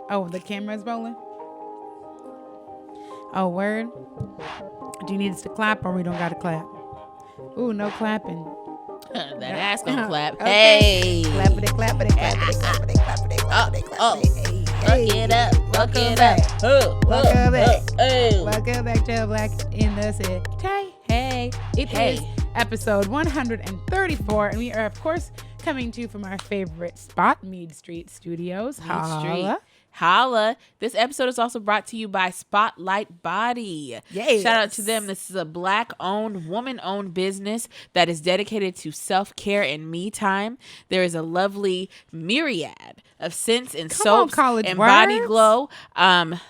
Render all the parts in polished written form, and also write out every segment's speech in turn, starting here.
Oh, the camera's rolling? Oh, word? Do you need us to clap or we don't got to clap? Ooh, no clapping. That ass gonna clap. Okay. Hey. Clappity, clappity, clappity, clappity, clappity, clappity, clappity. Hey, Fuck it up. Fuck welcome it back. up. Welcome back. Hey. Welcome back to Black in the City. Hey. It is episode 134, and we are, of course, coming to you from our favorite spot, Mead Street Studios. Holla. This episode is also brought to you by Spotlight Body. Yes. Shout out to them. This is a Black-owned, woman-owned business that is dedicated to self-care and me time. There is a lovely myriad of scents and soaps and body glow.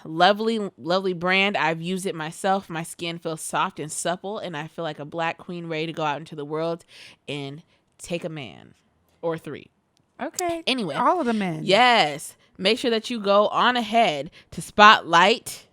Lovely brand. I've used it myself. My skin feels soft and supple, and I feel like a Black queen ready to go out into the world and take a man or three. Okay. Anyway. All of the men. Yes. Make sure that you go on ahead to Spotlight.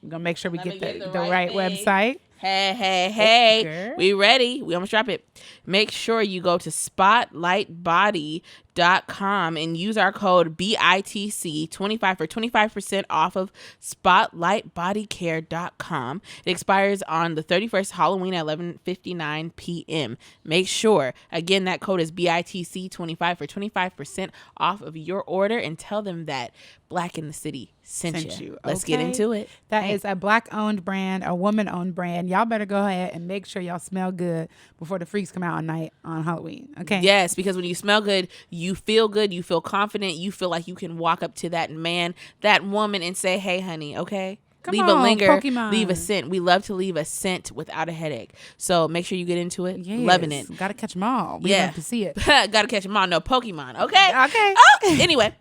I'm going to make sure we get the right website. Hey. Girl. We ready? We almost drop it. Make sure you go to spotlightbody.com and use our code BITC25 for 25% off of spotlightbodycare.com. It expires on the 31st, Halloween at 11:59 p.m. Make sure, again, that code is BITC25 for 25% off of your order, and tell them that Black in the City sent you. Let's get into it. That is a Black-owned brand, a woman-owned brand. Y'all better go ahead and make sure y'all smell good before the freaks come out at night on Halloween. Okay? Yes, because when you smell good, you feel good, you feel confident, you feel like you can walk up to that man, that woman, and say, "Hey, honey, okay?" Leave a linger, Pokemon. Leave a scent. We love to leave a scent without a headache. So make sure you get into it. Yes. Loving it. Got to catch them all. We love to see it. Got to catch them all. No, Pokemon. Okay? Okay. Oh, anyway,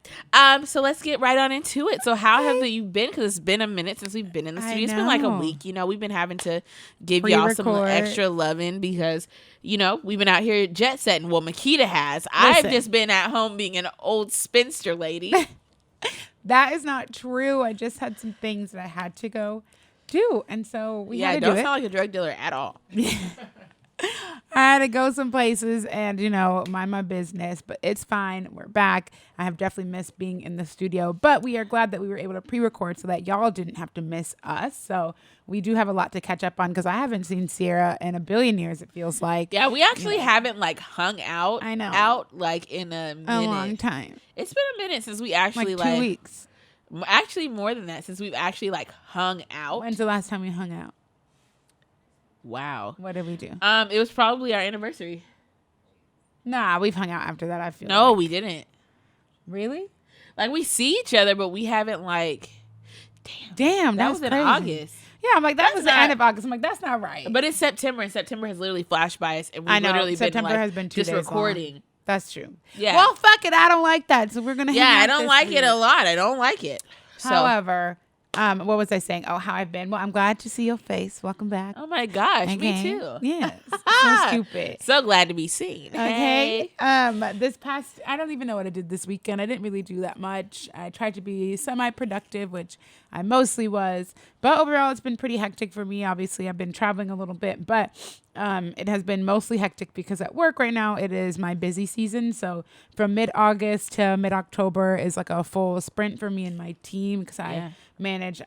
so let's get right on into it. So how have you been? Because it's been a minute since we've been in the studio. It's been like a week. You know, we've been having to give y'all some extra loving because, you know, we've been out here jet setting. Well, Makita has. I've just been at home being an old spinster lady. That is not true. I just had some things that I had to go do. And so we had to do it. Yeah, don't sound like a drug dealer at all. I had to go some places and, you know, mind my business. But it's fine. We're back. I have definitely missed being in the studio. But we are glad that we were able to pre-record so that y'all didn't have to miss us. So we do have a lot to catch up on because I haven't seen Sierra in a billion years, it feels like. Yeah, we actually haven't, like, hung out. I know. Out, like, in a minute. A long time. It's been a minute since we actually, like 2 weeks. Actually, more than that, since we've actually, like, hung out. When's the last time we hung out? Wow. What did we do? It was probably our anniversary. Nah, we've hung out after that, I feel No, like. we didn't. Really? Like, we see each other, but we haven't, like... Damn, that was in crazy. August. Yeah, I'm like, that was the end of August. I'm like, that's not right. But it's September, and September has literally flashed by us, and we've I know, literally September been, like, has been 2 just days recording. Long. That's true. Yeah. Well, fuck it. I don't like that. So we're going to hang out I don't this like week. it a lot. I don't like it. So. However, what was I saying? Oh, how I've been. Well, I'm glad to see your face. Welcome back. Oh my gosh, me too. Yes. So stupid. So glad to be seen. Okay. This past, I don't even know what I did this weekend. I didn't really do that much. I tried to be semi-productive, which I mostly was. But overall, it's been pretty hectic for me. Obviously, I've been traveling a little bit, but it has been mostly hectic because at work right now, it is my busy season. So from mid-August to mid-October is like a full sprint for me and my team because I manage,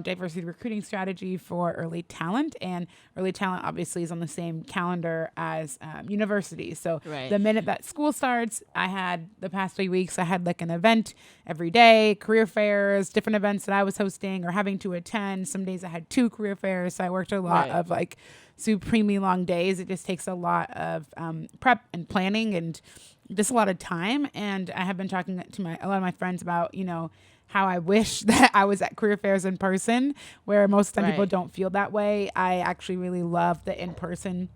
diversity recruiting strategy for early talent. And early talent obviously is on the same calendar as universities. So the minute that school starts, I had the past 3 weeks, I had like an event every day, career fairs, different events that I was hosting or having to attend. Some days I had 2 career fairs. So I worked a lot of like supremely long days. It just takes a lot of prep and planning and just a lot of time. And I have been talking to a lot of my friends about, you know, how I wish that I was at career fairs in person, where most of the time people don't feel that way. I actually really love the in-person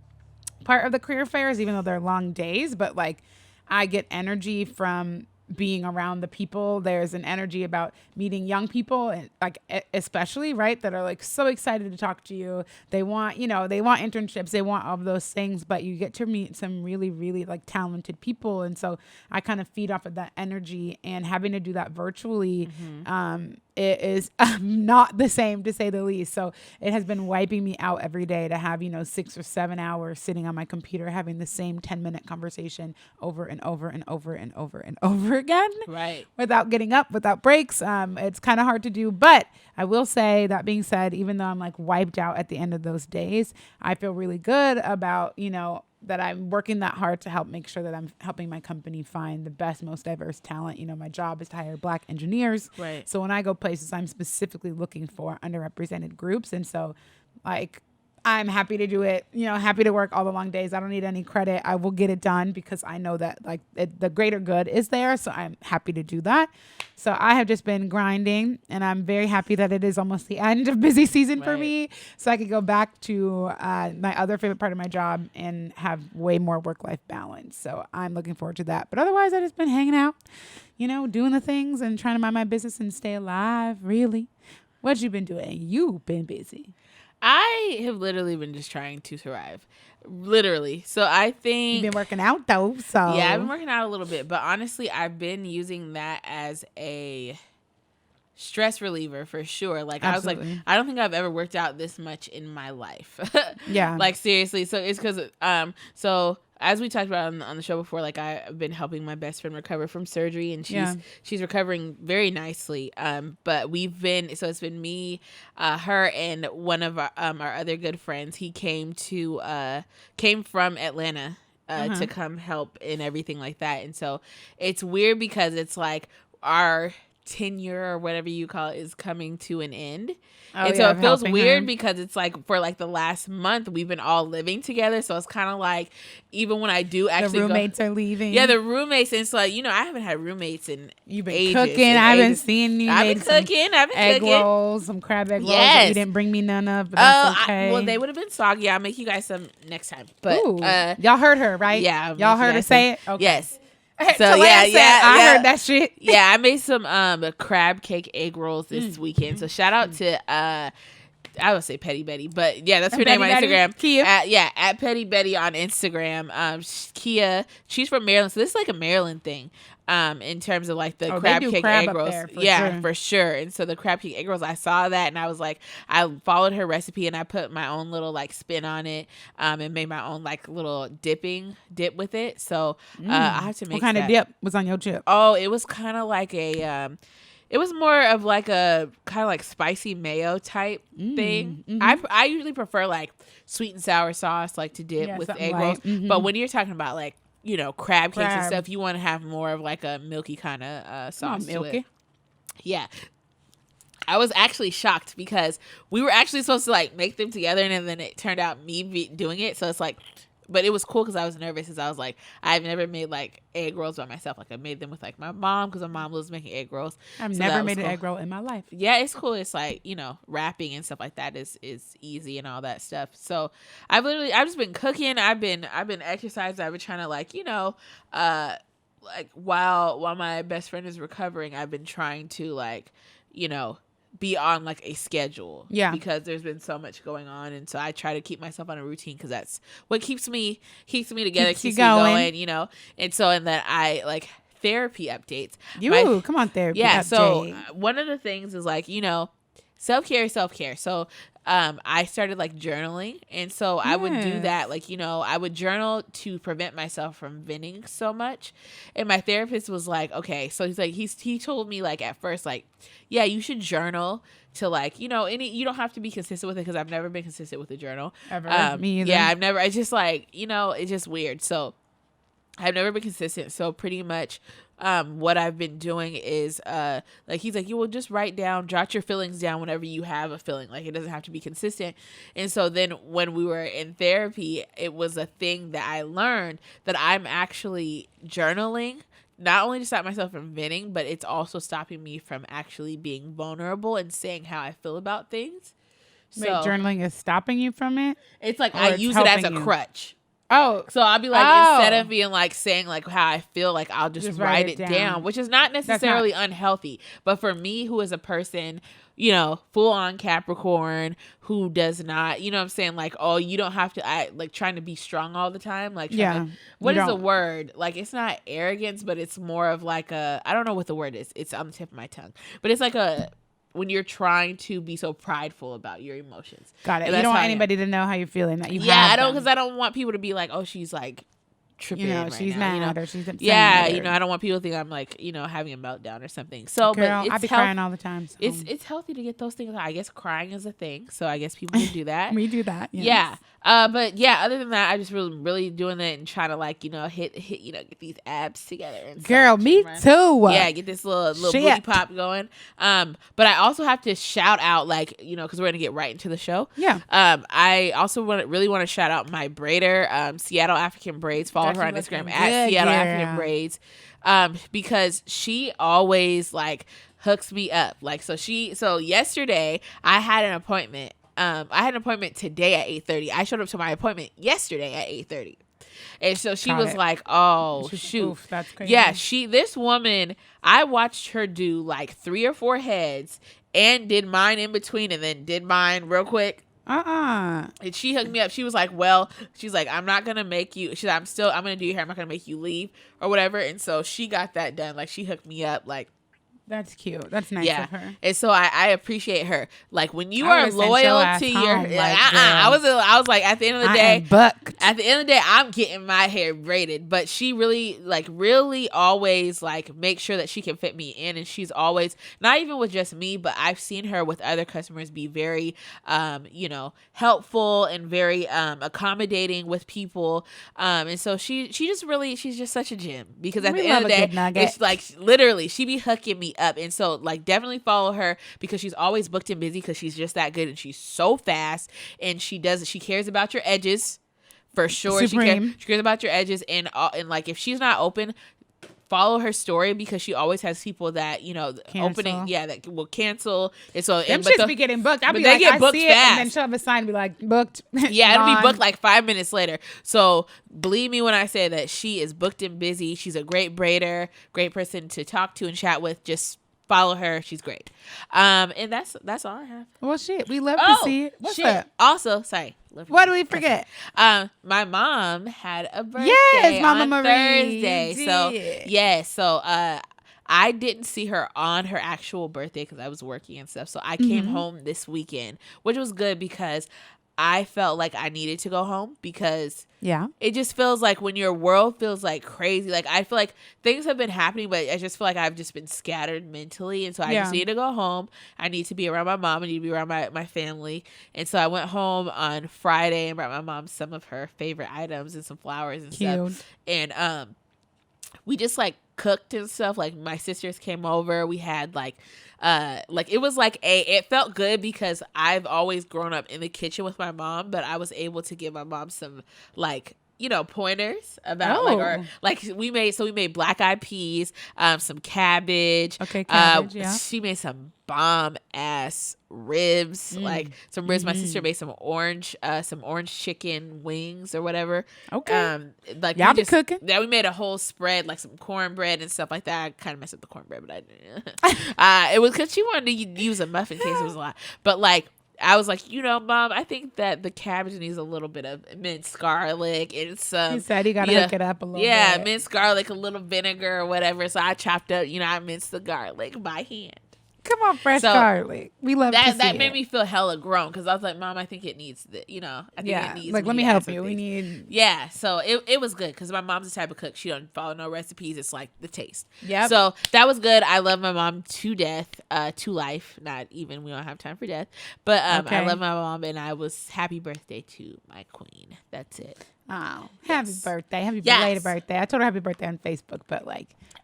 part of the career fairs, even though they're long days, but like I get energy from being around the people. There's an energy about meeting young people, and like especially that are like so excited to talk to you. They want internships, they want all of those things, but you get to meet some really, really like talented people. And so I kind of feed off of that energy, and having to do that virtually, it is not the same, to say the least. So it has been wiping me out every day to have, 6 or 7 hours sitting on my computer having the same 10-minute conversation over and over and over and over and over again. Right. Without getting up, without breaks. It's kind of hard to do. But I will say, that being said, even though I'm like wiped out at the end of those days, I feel really good about, that I'm working that hard to help make sure that I'm helping my company find the best, most diverse talent. My job is to hire Black engineers. Right. So when I go places, I'm specifically looking for underrepresented groups. And so like, I'm happy to do it, happy to work all the long days. I don't need any credit. I will get it done because I know that like the greater good is there. So I'm happy to do that. So I have just been grinding, and I'm very happy that it is almost the end of busy season for me. So I could go back to my other favorite part of my job and have way more work-life balance. So I'm looking forward to that. But otherwise, I've just been hanging out, doing the things and trying to mind my business and stay alive, really. What you been doing? You've been busy. I have literally been just trying to survive. Literally. So I think... You've been working out, though, so... Yeah, I've been working out a little bit. But honestly, I've been using that as a stress reliever for sure. Like, Absolutely. I was like, I don't think I've ever worked out this much in my life. Yeah. Like, seriously. So it's because... So... As we talked about on the show before, like I've been helping my best friend recover from surgery, and she's recovering very nicely. But it's been me, her, and one of our other good friends. He came from Atlanta to come help and everything like that. And so it's weird because it's like our tenure or whatever you call it is coming to an end. And so it feels weird because it's like for like the last month we've been all living together. So it's kind of like even when I do actually the roommates are leaving. Yeah, the roommates. And so like, I haven't had roommates in You've been ages, cooking. I haven't seen you. I've been cooking. Egg rolls, some crab egg rolls that you didn't bring me none of. But that's okay. Well, they would have been soggy. I'll make you guys some next time. But y'all heard her, right? Yeah. Y'all heard her say it? Okay. Yes. So I heard that shit. Yeah, I made some crab cake egg rolls this weekend. So shout out to I would say Petty Betty, but yeah, that's her name on Instagram. Kia. At Petty Betty on Instagram. Kia, she's from Maryland, so this is like a Maryland thing. In terms of like the crab cake egg rolls. For sure. And so the crab cake egg rolls, I saw that and I was like, I followed her recipe and I put my own little like spin on it, and made my own like little dip with it. So I have to make What kind of dip was on your chip? Oh, it was kind of like it was more of like a kind of like spicy mayo type thing. I usually prefer like sweet and sour sauce like to dip with egg rolls. But when you're talking about like, crab cakes and stuff, you want to have more of like a milky kind of sauce. Milky. Yeah. I was actually shocked because we were actually supposed to like make them together, and then it turned out me doing it. So it's like, but it was cool because I was nervous because I was like, I've never made like egg rolls by myself. Like I made them with like my mom because my mom loves making egg rolls. I've never made an egg roll in my life. Yeah, it's cool. It's like, wrapping and stuff like that is easy and all that stuff. So I've just been cooking. I've been exercising. I've been trying to like, like while my best friend is recovering, I've been trying to like, be on like a schedule. Yeah. Because there's been so much going on, and so I try to keep myself on a routine because that's what keeps me together, keeps me going, And so and then I like therapy updates. Come on, therapy. Yeah. Update. So one of the things is like, self-care. So I started like journaling, and so I would do that, like, I would journal to prevent myself from venting so much. And my therapist was like, okay, so he's like, he told me like at first, like, yeah, you should journal to like, you don't have to be consistent with it, because I've never been consistent with a journal. Ever. Me either. Yeah, it's just like, it's just weird. So I've never been consistent. So pretty much what I've been doing is like he's like, you will just jot your feelings down whenever you have a feeling. Like it doesn't have to be consistent. And so then when we were in therapy, it was a thing that I learned that I'm actually journaling not only to stop myself from venting, but it's also stopping me from actually being vulnerable and saying how I feel about things. Wait, journaling is stopping you from it? It's like I use it as a crutch. Oh, so I'll be like, instead of being like saying like how I feel, like I'll just write it down, which is not necessarily unhealthy. But for me, who is a person, full on Capricorn, who does not, what I'm saying? Like, oh, you don't have to, like trying to be strong all the time. Like, what is the word? Like, it's not arrogance, but it's more of like I don't know what the word is. It's on the tip of my tongue, but it's like when you're trying to be so prideful about your emotions. Got it. You don't want anybody to know how you're feeling. That you have I don't, because I don't want people to be like, oh, she's like tripping right she's now, mad or she's upset. I don't want people to think I'm like, having a meltdown or something. So, girl, I be crying all the time. So. It's healthy to get those things out. I guess crying is a thing, so I guess people can do that. We do that. Yes. Yeah. But other than that, I just really doing it and trying to like, hit, get these abs together. And girl, me too. Yeah, get this little booty pop going. But I also have to shout out, like, because we're gonna get right into the show. Yeah. I also really want to shout out my braider, Seattle African Braids. Follow her on Instagram at Seattle African Braids, because she always like hooks me up. Like, so yesterday I had an appointment. I had an appointment today at 8:30. I showed up to my appointment yesterday at 8:30. And so she was like, oh, shoot. Oof, that's crazy. Yeah, this woman, I watched her do like 3 or 4 heads and did mine in between and then did mine real quick. And she hooked me up. She was like, she's like, I'm not going to make you. She's like, I'm going to do your hair. I'm not going to make you leave or whatever. And so she got that done. Like, she hooked me up. Like, that's cute. That's nice of her. And so I appreciate her. Like, when you are loyal to your, I was like, at the end of the day, at the end of the day, I'm getting my hair braided. But she really always like make sure that she can fit me in. And she's always, not even with just me, but I've seen her with other customers be very, helpful and very accommodating with people. And so she's just such a gem, because at the end of the day, it's like literally she be hooking me up. And so like definitely follow her, because she's always booked and busy, because she's just that good and she's so fast, and she cares about your edges for sure. She cares about your edges, and like if she's not open, follow her story, because she always has people that opening that will cancel. And so them shits be getting booked. I'll be like, I see it, and then she'll have a sign be like, booked. Yeah, it'll be booked like 5 minutes later. So believe me when I say that she is booked and busy. She's a great braider, great person to talk to and chat with. Just follow her. She's great. And that's all I have. Well, shit, we love to see it. What's up? Also, sorry. What do we forget? My mom had a birthday Mama on Marie Thursday. So I didn't see her on her actual birthday because I was working and stuff. So I came home this weekend, which was good, because I felt like I needed to go home, because it just feels like when your world feels like crazy, like I feel like things have been happening, but I just feel like I've just been scattered mentally. And so I just need to go home. I need to be around my mom. I need to be around my family. And so I went home on Friday and brought my mom some of her favorite items and some flowers and stuff. And we just like cooked and stuff. Like my sisters came over. We had it was like it felt good, because I've always grown up in the kitchen with my mom, but I was able to give my mom some pointers about we made black eyed peas, some cabbage. Okay, cabbage, she made some bomb ass ribs, some ribs. My sister made some orange chicken wings or whatever. Okay. Y'all be cooking. Yeah, we made a whole spread, like some cornbread and stuff like that. I kind of messed up the cornbread, but I didn't. It was because she wanted to use a muffin case. It was a lot, but I was like, Mom, I think that the cabbage needs a little bit of minced garlic and some. He said he got to hook it up a little bit. Yeah, minced garlic, a little vinegar or whatever. So I chopped up, I minced the garlic by hand. Come on, fresh garlic. We love that. To see that made me feel hella grown, because I was like, Mom, I think it needs I think it needs. Like, let me help you. We need. Yeah, so it was good, because my mom's the type of cook. She don't follow no recipes. It's like the taste. Yeah. So that was good. I love my mom to death, to life. Not even, we don't have time for death. But I love my mom, and I was happy birthday to my queen. That's it. Oh, happy birthday. Happy belated birthday. I told her happy birthday on Facebook, but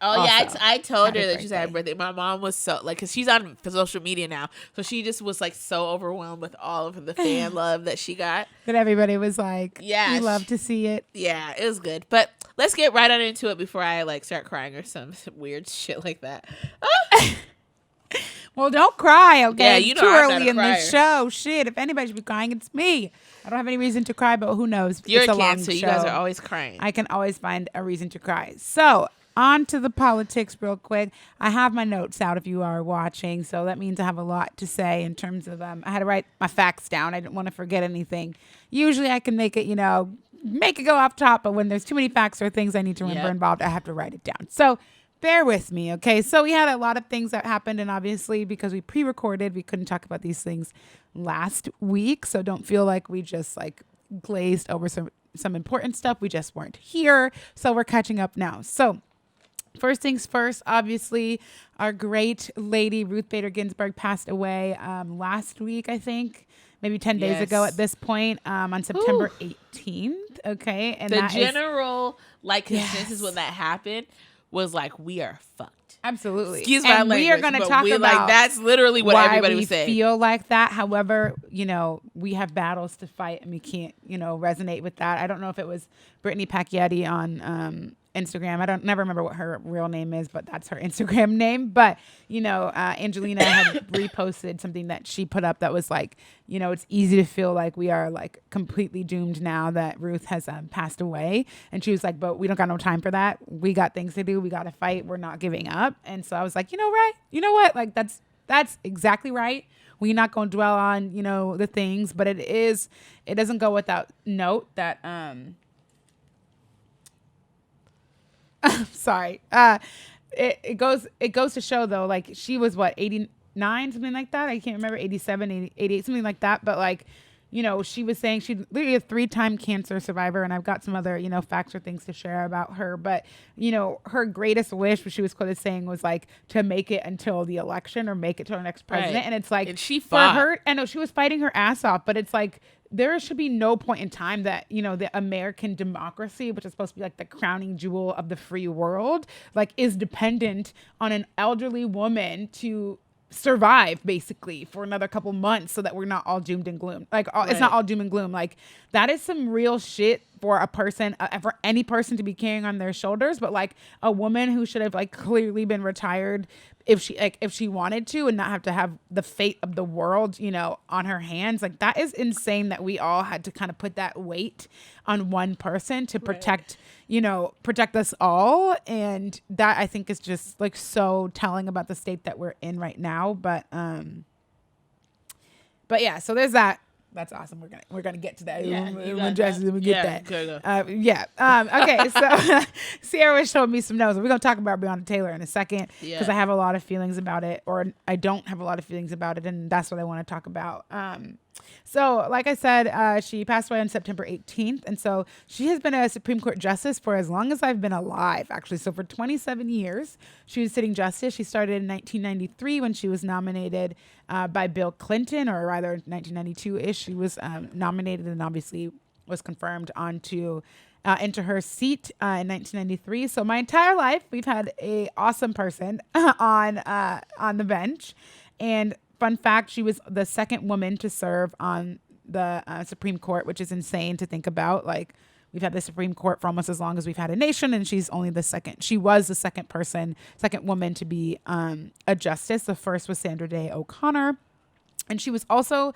I told her that she said happy birthday. My mom was so because she's on social media now, so she just was so overwhelmed with all of the fan love that she got. But everybody was like, we love to see it. Yeah, it was good. But let's get right on into it before I start crying or some weird shit like that. Well, don't cry, okay? Yeah, it's too early in the show. Shit, if anybody should be crying, it's me. I don't have any reason to cry, but who knows? You're it's a Cancer. long You show. guys are always crying. I can always find a reason to cry. So, on to the politics real quick. I have my notes out if you are watching, so that means I have a lot to say in terms of, I had to write my facts down. I didn't want to forget anything. Usually I can make it, make it go off top, but when there's too many facts or things I need to remember involved, I have to write it down. So, bear with me, okay? So we had a lot of things that happened, and obviously because we pre-recorded, we couldn't talk about these things last week. So don't feel like we just like glazed over some important stuff. We just weren't here. So we're catching up now. So first things first, obviously, our great lady Ruth Bader Ginsburg passed away last week, I think, maybe 10 days ago at this point, on September 18th. Okay. And the general consensus when that happened was like, we are fucked. Absolutely. Excuse my language, we are going to talk about like, that's literally what everybody was saying. We feel like that. However, we have battles to fight and we can't, resonate with that. I don't know if it was Brittany Pacchietti on Instagram. I never remember what her real name is, but that's her Instagram name. But, Angelina had reposted something that she put up that was like, it's easy to feel like we are like completely doomed now that Ruth has passed away. And she was like, but we don't got no time for that. We got things to do. We got to fight. We're not giving up. And so I was like, right. You know what? Like that's exactly right. We're not going to dwell on, the things, but it doesn't go without note that, sorry. It goes to show though, like she was 89, something like that. I can't remember, 87, 88, something like that. But like, she was saying she's literally a 3-time cancer survivor. And I've got some other, facts or things to share about her. But, her greatest wish, what she was quoted saying was like to make it until the election or make it to our next president. Right. And it's like, and she fought. For her, I know she was fighting her ass off, but it's like, there should be no point in time that, the American democracy, which is supposed to be like the crowning jewel of the free world, like is dependent on an elderly woman to survive basically for another couple months so that we're not all doomed and gloom. Like It's not all doom and gloom. Like that is some real shit for a person, for any person to be carrying on their shoulders. But like a woman who should have like clearly been retired if she wanted to and not have to have the fate of the world, on her hands. Like that is insane that we all had to kind of put that weight on one person to protect, protect us all. And that I think is just like so telling about the state that we're in right now. But yeah, so there's that. That's awesome. We're gonna get to that. Yeah, okay. So Sierra was showing me some notes. We're gonna talk about Breonna Taylor in a second because I have a lot of feelings about it, or I don't have a lot of feelings about it, and that's what I want to talk about. So like I said, she passed away on September 18th. And so she has been a Supreme Court justice for as long as I've been alive, actually. So for 27 years, she was sitting justice. She started in 1993 when she was nominated by Bill Clinton, or rather 1992-ish. She was nominated and obviously was confirmed into her seat in 1993. So my entire life, we've had a awesome person on the bench. And fun fact, she was the second woman to serve on the Supreme Court, which is insane to think about. Like, we've had the Supreme Court for almost as long as we've had a nation, and she's only the second. She was the second woman to be a justice. The first was Sandra Day O'Connor. And she was also,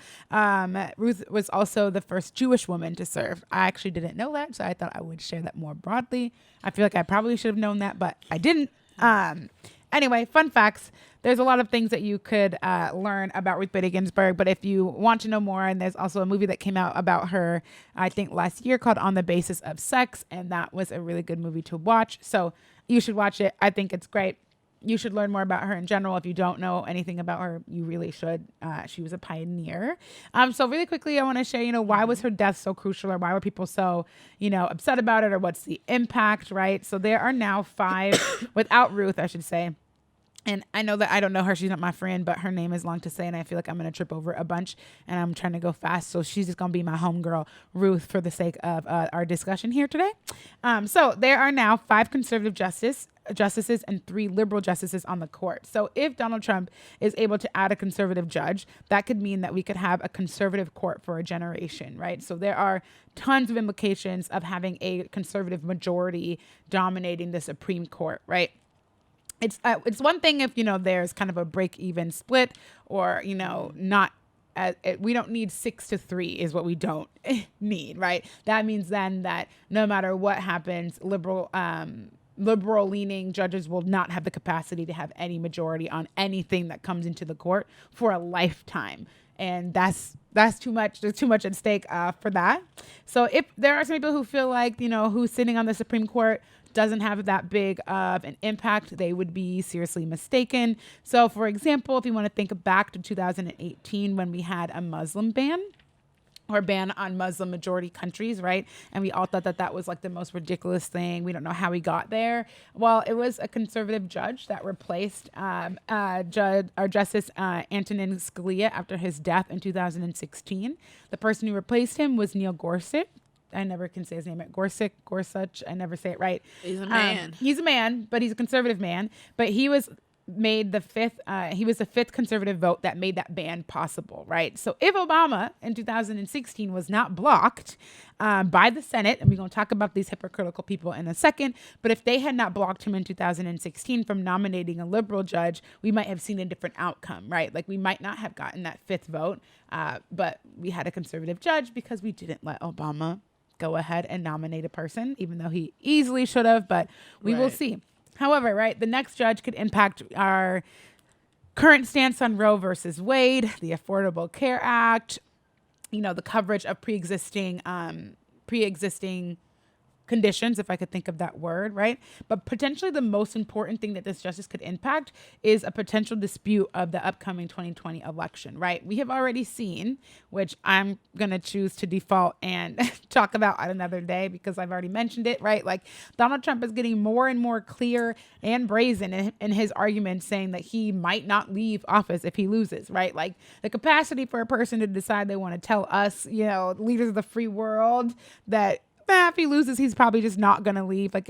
Ruth was also the first Jewish woman to serve. I actually didn't know that, so I thought I would share that more broadly. I feel like I probably should have known that, but I didn't. Anyway, fun facts. There's a lot of things that you could learn about Ruth Bader Ginsburg, but if you want to know more, and there's also a movie that came out about her, I think last year, called On the Basis of Sex, and that was a really good movie to watch. So you should watch it. I think it's great. You should learn more about her in general. If you don't know anything about her, you really should. She was a pioneer. So really quickly, I want to share, why was her death so crucial, or why were people so, upset about it, or what's the impact, right? So there are now 5, without Ruth, I should say. And I know that I don't know her. She's not my friend, but her name is long to say, and I feel like I'm going to trip over a bunch, and I'm trying to go fast. So she's just going to be my homegirl, Ruth, for the sake of our discussion here today. So there are now 5 conservative justices and 3 liberal justices on the court. So if Donald Trump is able to add a conservative judge, that could mean that we could have a conservative court for a generation, right? So there are tons of implications of having a conservative majority dominating the Supreme Court, right? It's one thing if, there's kind of a break-even split, or, not. We don't need 6-3 is what we don't need, right? That means then that no matter what happens, liberal-leaning judges will not have the capacity to have any majority on anything that comes into the court for a lifetime. And that's too much. There's too much at stake for that. So if there are some people who feel like, who's sitting on the Supreme Court doesn't have that big of an impact, they would be seriously mistaken. So, for example, if you want to think back to 2018 when we had a Muslim ban, or ban on Muslim majority countries, right? And we all thought that that was like the most ridiculous thing. We don't know how we got there. Well, it was a conservative judge that replaced Justice Antonin Scalia after his death in 2016. The person who replaced him was Neil Gorsuch. I never can say his name. Gorsuch. I never say it right. He's a man. He's a man, but he's a conservative man. But he was made the fifth conservative vote that made that ban possible, right? So if Obama in 2016 was not blocked by the Senate, and we're going to talk about these hypocritical people in a second, but if they had not blocked him in 2016 from nominating a liberal judge, we might have seen a different outcome, right? Like we might not have gotten that fifth vote, but we had a conservative judge because we didn't let Obama go ahead and nominate a person, even though he easily should have, but we will see. However, right, the next judge could impact our current stance on Roe versus Wade, the Affordable Care Act, the coverage of pre-existing conditions, if I could think of that word, right? But potentially the most important thing that this justice could impact is a potential dispute of the upcoming 2020 election, right? We have already seen, which I'm going to choose to default and talk about on another day because I've already mentioned it, right? Like Donald Trump is getting more and more clear and brazen in his arguments saying that he might not leave office if he loses, right? Like the capacity for a person to decide they want to tell us, leaders of the free world that if he loses, he's probably just not going to leave. Like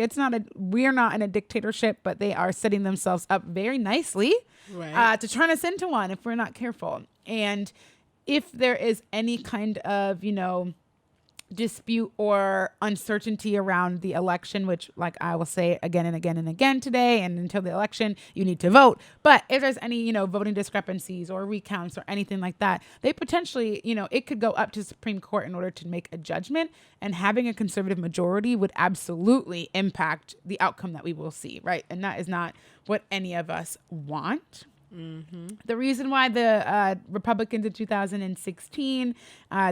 we're not in a dictatorship, but they are setting themselves up very nicely to turn us into one if we're not careful. And if there is any kind of, dispute or uncertainty around the election, which like I will say again and again and again today, and until the election, you need to vote. But if there's any, voting discrepancies or recounts or anything like that, they potentially, it could go up to Supreme Court in order to make a judgment, and having a conservative majority would absolutely impact the outcome that we will see, right? And that is not what any of us want. Mm-hmm. The reason why the Republicans in 2016,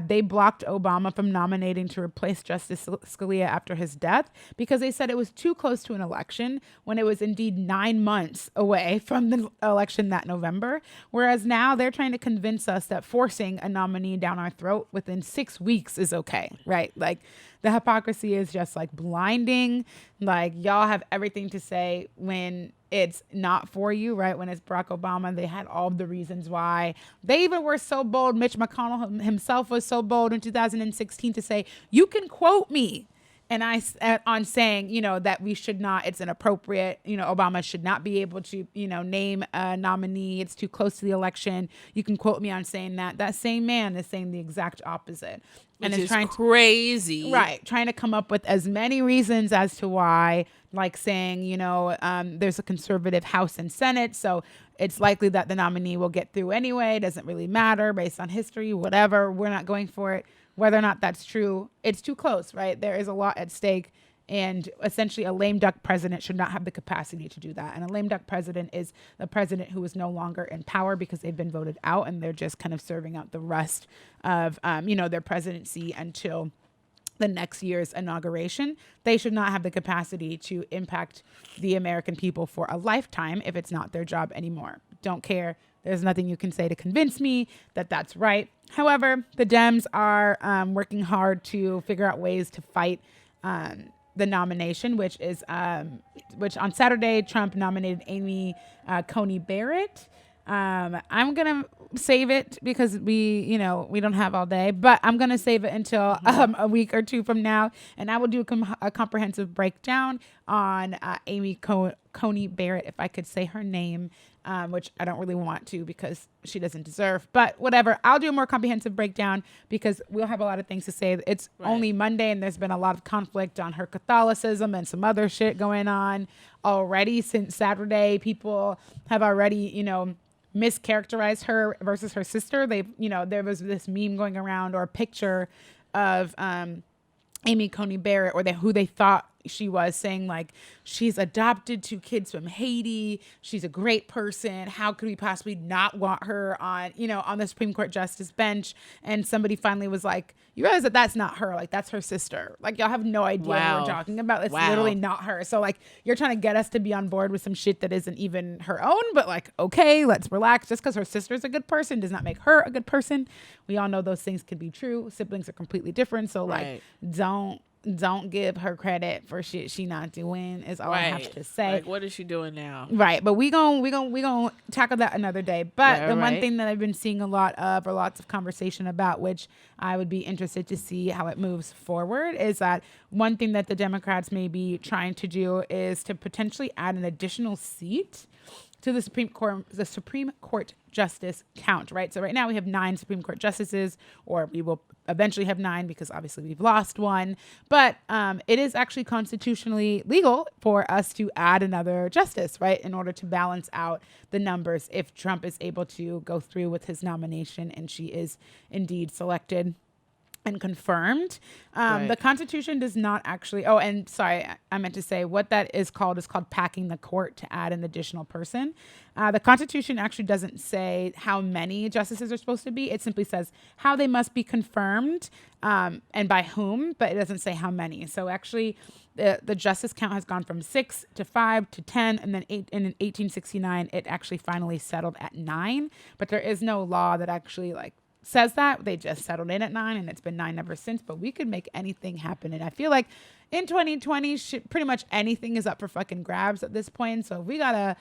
they blocked Obama from nominating to replace Justice Scalia after his death because they said it was too close to an election when it was indeed 9 months away from the election that November. Whereas now they're trying to convince us that forcing a nominee down our throat within 6 weeks is okay, right? Like the hypocrisy is just like blinding. Like y'all have everything to say when it's not for you, right? When it's Barack Obama, they had all the reasons why. They even were so bold. Mitch McConnell himself was so bold in 2016 to say, you can quote me. And on saying, that we should not, it's inappropriate, Obama should not be able to, name a nominee. It's too close to the election. You can quote me on saying that. That same man is saying the exact opposite. And it's crazy. Right. Trying to come up with as many reasons as to why, like saying, there's a conservative House and Senate. So it's likely that the nominee will get through anyway. It doesn't really matter based on history, whatever. We're not going for it. Whether or not that's true, it's too close, right? There is a lot at stake. And essentially a lame duck president should not have the capacity to do that. And a lame duck president is the president who is no longer in power because they've been voted out and they're just kind of serving out the rest of, their presidency until the next year's inauguration. They should not have the capacity to impact the American people for a lifetime if it's not their job anymore. Don't care. There's nothing you can say to convince me that that's right. However, the Dems are working hard to figure out ways to fight the nomination, which on Saturday, Trump nominated Amy Coney Barrett. I'm going to save it because we don't have all day, but I'm going to save it until a week or two from now. And I will do a comprehensive breakdown on Amy Coney Barrett, if I could say her name, which I don't really want to because she doesn't deserve, but whatever. I'll do a more comprehensive breakdown because we'll have a lot of things to say. It's only Monday and there's been a lot of conflict on her Catholicism and some other shit going on already since Saturday. People have already, mischaracterized her versus her sister. There was this meme going around or a picture of Amy Coney Barrett, or who they thought she was, saying like she's adopted 2 kids from Haiti. She's a great person. How could we possibly not want her on, on the Supreme Court justice bench? And somebody finally was like, you realize that that's not her. Like, that's her sister. Like, y'all have no idea what we're talking about. It's literally not her. So like, you're trying to get us to be on board with some shit that isn't even her own. But like, okay, let's relax. Just because her sister's a good person does not make her a good person. We all know those things can be true. Siblings are completely different. So like, don't give her credit for shit she not doing is all I have to say. Like, what is she doing now? Right. But we gon' tackle that another day. But the one thing that I've been seeing lots of conversation about, which I would be interested to see how it moves forward, is that one thing that the Democrats may be trying to do is to potentially add an additional seat to the Supreme Court justice count, right? So right now we have 9 Supreme Court justices, or we will eventually have 9 because obviously we've lost one. But it is actually constitutionally legal for us to add another justice, right? In order to balance out the numbers if Trump is able to go through with his nomination and she is indeed selected and confirmed. The Constitution does not actually, and sorry, I meant to say what that is called packing the court to add an additional person. The Constitution actually doesn't say how many justices are supposed to be. It simply says how they must be confirmed and by whom, but it doesn't say how many. So actually the justice count has gone from 6 to 5 to 10, and then in 1869, it actually finally settled at 9, but there is no law that actually says that. They just settled in at 9, and it's been 9 ever since. But we could make anything happen, and I feel like in 2020, pretty much anything is up for fucking grabs at this point. So if we gotta,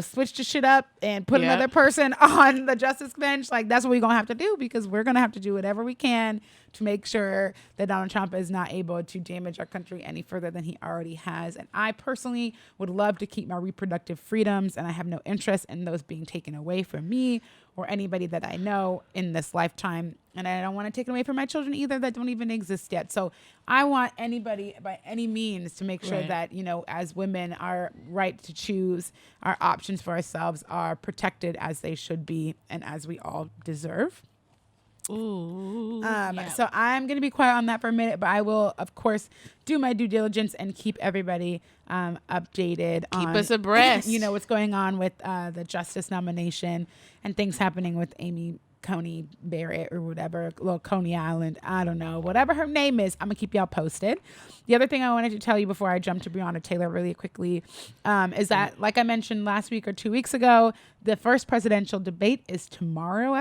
switch the shit up and put another person on the justice bench, that's what we're gonna have to do, because we're gonna have to do whatever we can to make sure that Donald Trump is not able to damage our country any further than he already has. And I personally would love to keep my reproductive freedoms, and I have no interest in those being taken away from me or anybody that I know in this lifetime. And I don't want to take it away from my children either that don't even exist yet. So I want anybody by any means to make sure that, as women, our right to choose, our options for ourselves are protected as they should be and as we all deserve. So I'm going to be quiet on that for a minute, but I will, of course, do my due diligence and keep everybody updated. Keep us abreast. What's going on with the justice nomination and things happening with Amy Coney Barrett or whatever, little Coney Island, I don't know, whatever her name is. I'm gonna keep y'all posted. The other thing I wanted to tell you before I jump to Breonna Taylor really quickly is that, like I mentioned last week or 2 weeks ago, the first presidential debate is tomorrow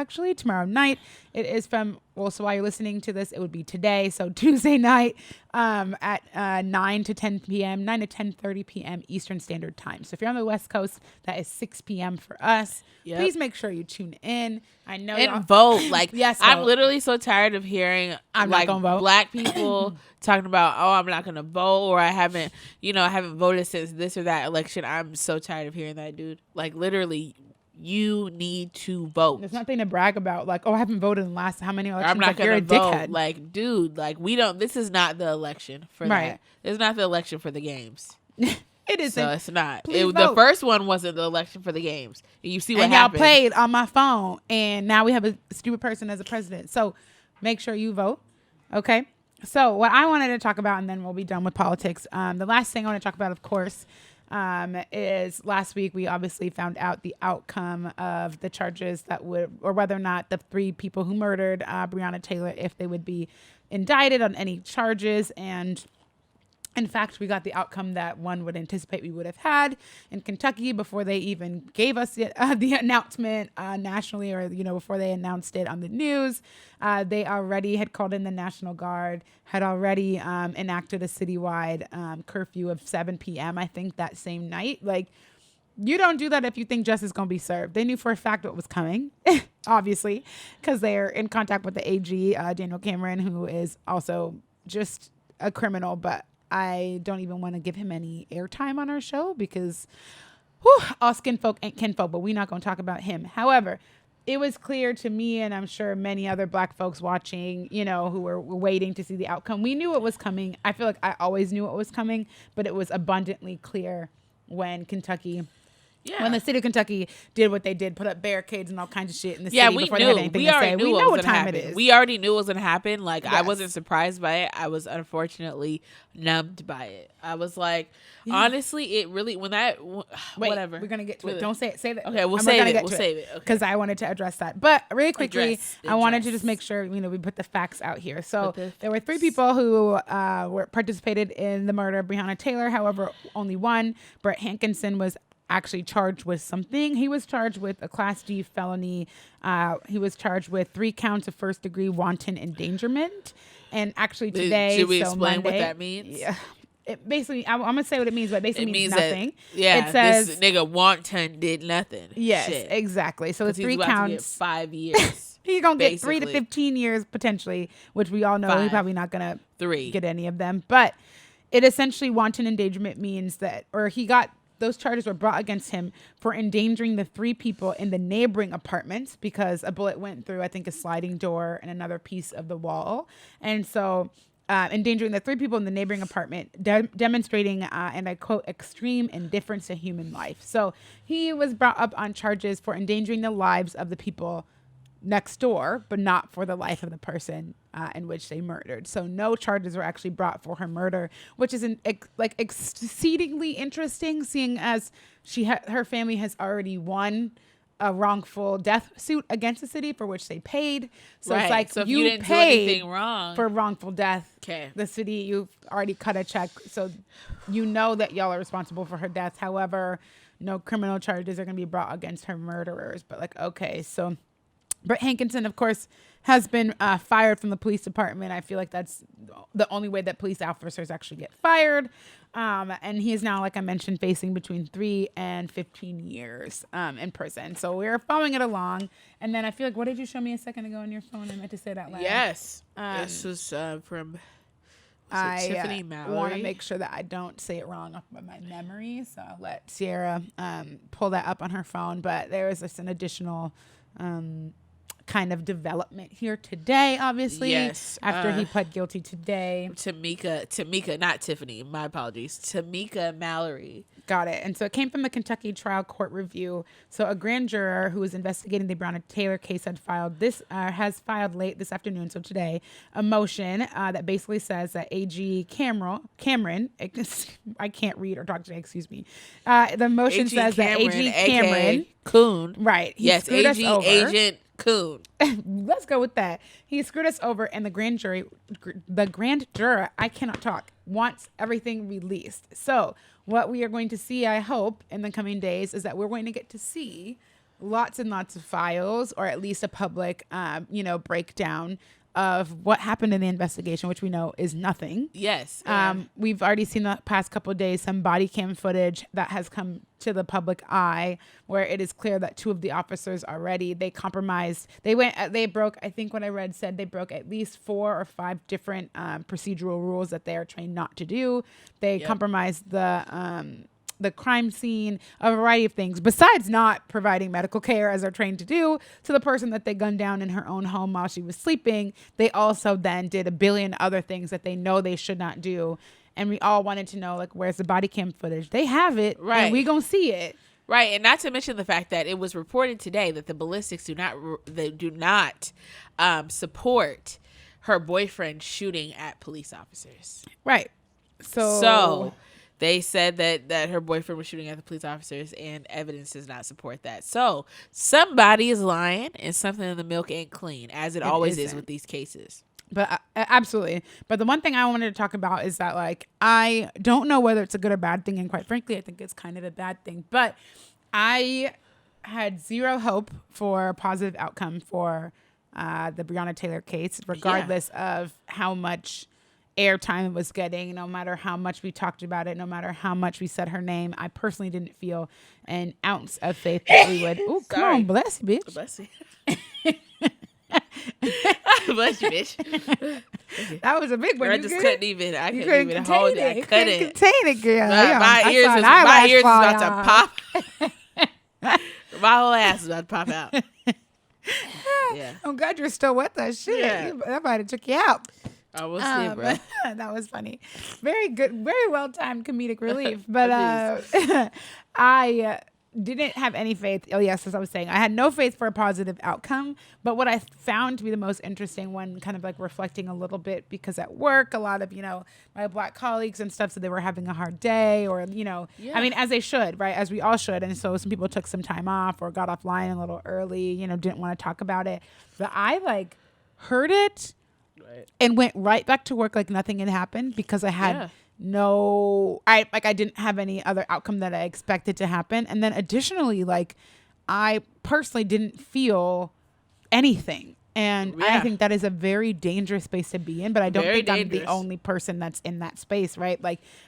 night. It is so while you're listening to this, it would be today. So Tuesday night at 9 to 10:30 p.m. Eastern Standard Time. So if you're on the West Coast, that is 6 p.m. for us. Yep. Please make sure you tune in. I know and vote. Yes, I'm vote. Literally so tired of hearing not gonna vote. Black people talking about, I'm not gonna vote, or I haven't voted since this or that election. I'm so tired of hearing that, dude. Literally, you need to vote. There's nothing to brag about. I haven't voted in the last how many elections? I'm not gonna you're a vote. Dickhead. Dude, we don't. This is not the election for that. It's not the election for the games. It isn't. So it's not. Vote. The first one wasn't the election for the games. You see what and happened. Y'all played on my phone, and now we have a stupid person as a president. So make sure you vote. Okay. So what I wanted to talk about, and then we'll be done with politics. The last thing I want to talk about, of course, is last week we obviously found out the outcome of the charges or whether or not the 3 people who murdered Breonna Taylor, if they would be indicted on any charges. And in fact, we got the outcome that one would anticipate we would have had in Kentucky before they even gave us the announcement nationally, or, before they announced it on the news. They already had called in the National Guard, had already enacted a citywide curfew of 7 p.m., I think, that same night. You don't do that if you think justice is going to be served. They knew for a fact what was coming, obviously, because they're in contact with the AG, Daniel Cameron, who is also just a criminal, but I don't even want to give him any airtime on our show because all skin folk ain't kinfolk, but we're not going to talk about him. However, it was clear to me, and I'm sure many other Black folks watching, who were waiting to see the outcome. We knew it was coming. I feel like I always knew it was coming, but it was abundantly clear when Kentucky Yeah. When the city of Kentucky did what they did, put up barricades and all kinds of shit in the city before they had anything to say. We know what time it is. We already knew it was going to happen. Like, I wasn't surprised by it. I was unfortunately numbed by it. I was like, honestly, it really, when that, whatever. We're going to get to it. Don't say it. Say that. Okay, we'll save it. Because I wanted to address that. But really quickly, I wanted to just make sure, we put the facts out here. So there were 3 people who were participated in the murder of Breonna Taylor. However, only one, Brett Hankinson, was actually charged with something. He was charged with a Class D felony. He was charged with 3 counts of first-degree wanton endangerment. And actually today, should we explain Monday, what that means? Yeah. It basically, I'm going to say what it means, but it basically means nothing. That, it says, this nigga wanton did nothing. Yes, Shit. Exactly. So it's 3 counts. 5 years. He's going to get 3 to 15 years potentially, which we all know he's probably not going to get any of them. But it essentially, wanton endangerment means that, or those charges were brought against him for endangering the 3 people in the neighboring apartments because a bullet went through, I think, a sliding door and another piece of the wall. And so endangering the 3 people in the neighboring apartment, demonstrating, and I quote, extreme indifference to human life. So he was brought up on charges for endangering the lives of the people next door, but not for the life of the person in which they murdered. So no charges were actually brought for her murder, which is exceedingly interesting, seeing as her family has already won a wrongful death suit against the city for which they paid. So it's like, so you didn't paid do anything wrong for wrongful death. Okay. The city, you've already cut a check, so you know that y'all are responsible for her death. However, no criminal charges are going to be brought against her murderers. But like, okay, so Brett Hankinson, of course, has been fired from the police department. I feel like that's the only way that police officers actually get fired. And he is now, like I mentioned, facing between 3 and 15 years in prison. So we're following it along. And then I feel like, what did you show me a second ago on your phone? I meant to say that loud. Yes. This was from Tiffany Mallory. I want to make sure that I don't say it wrong off of my memory. So I'll let Sierra pull that up on her phone. But there was just an additional kind of development here today, obviously. Yes. After he pled guilty today. Tamika, not Tiffany, my apologies. Tamika Mallory. Got it. And so it came from the Kentucky Trial Court Review. So a grand juror who was investigating the Breonna Taylor case has filed late this afternoon, so today, a motion that basically says that AG Cameron, I can't read or talk today, excuse me. The motion says that AG Cameron Coon. Right. Yes, AG Agent Coon. Let's go with that. He screwed us over, and the grand juror, I cannot talk, wants everything released. So what we are going to see, I hope, in the coming days is that we're going to get to see lots and lots of files, or at least a public, breakdown of what happened in the investigation, which we know is nothing. Yes. We've already seen the past couple of days some body cam footage that has come to the public eye, where it is clear that 2 of the officers they compromised. They broke, I think what I read said they broke at least 4 or 5 different procedural rules that they are trained not to do. They compromised the crime scene, a variety of things, besides not providing medical care as they're trained to do to the person that they gunned down in her own home while she was sleeping. They also then did a billion other things that they know they should not do. And we all wanted to know, like, where's the body cam footage? They have it, right? And we gonna see it, right? And not to mention the fact that it was reported today that the ballistics do not support her boyfriend shooting at police officers, right? So they said that her boyfriend was shooting at the police officers, and evidence does not support that. So somebody is lying, and something in the milk ain't clean, as it always is with these cases. But absolutely. But the one thing I wanted to talk about is that, like, I don't know whether it's a good or bad thing. And quite frankly, I think it's kind of a bad thing. But I had zero hope for a positive outcome for the Breonna Taylor case, regardless of how much airtime it was getting, no matter how much we talked about it, no matter how much we said her name. I personally didn't feel an ounce of faith that we would. Oh, come on. Bless you, bitch. Bless you. Bless you, bitch. That was a big one. I couldn't even hold it. I couldn't contain it, girl. My ears was about to pop. My whole ass was about to pop out. Yeah. I'm glad you're still with us. Shit. Yeah. That might have took you out. I will see, bro. That was funny. Very good, very well timed comedic relief. But didn't have any faith. Oh, yes, as I was saying, I had no faith for a positive outcome. But what I found to be the most interesting one, kind of like reflecting a little bit, because at work, a lot of, my Black colleagues and stuff said they were having a hard day, or, I mean, as they should, right? As we all should. And so some people took some time off or got offline a little early, didn't want to talk about it. But I heard it and went right back to work like nothing had happened, because I had I didn't have any other outcome that I expected to happen. And then additionally, I personally didn't feel anything. And I think that is a very dangerous space to be in, but I don't think I'm the only person that's in that space, right?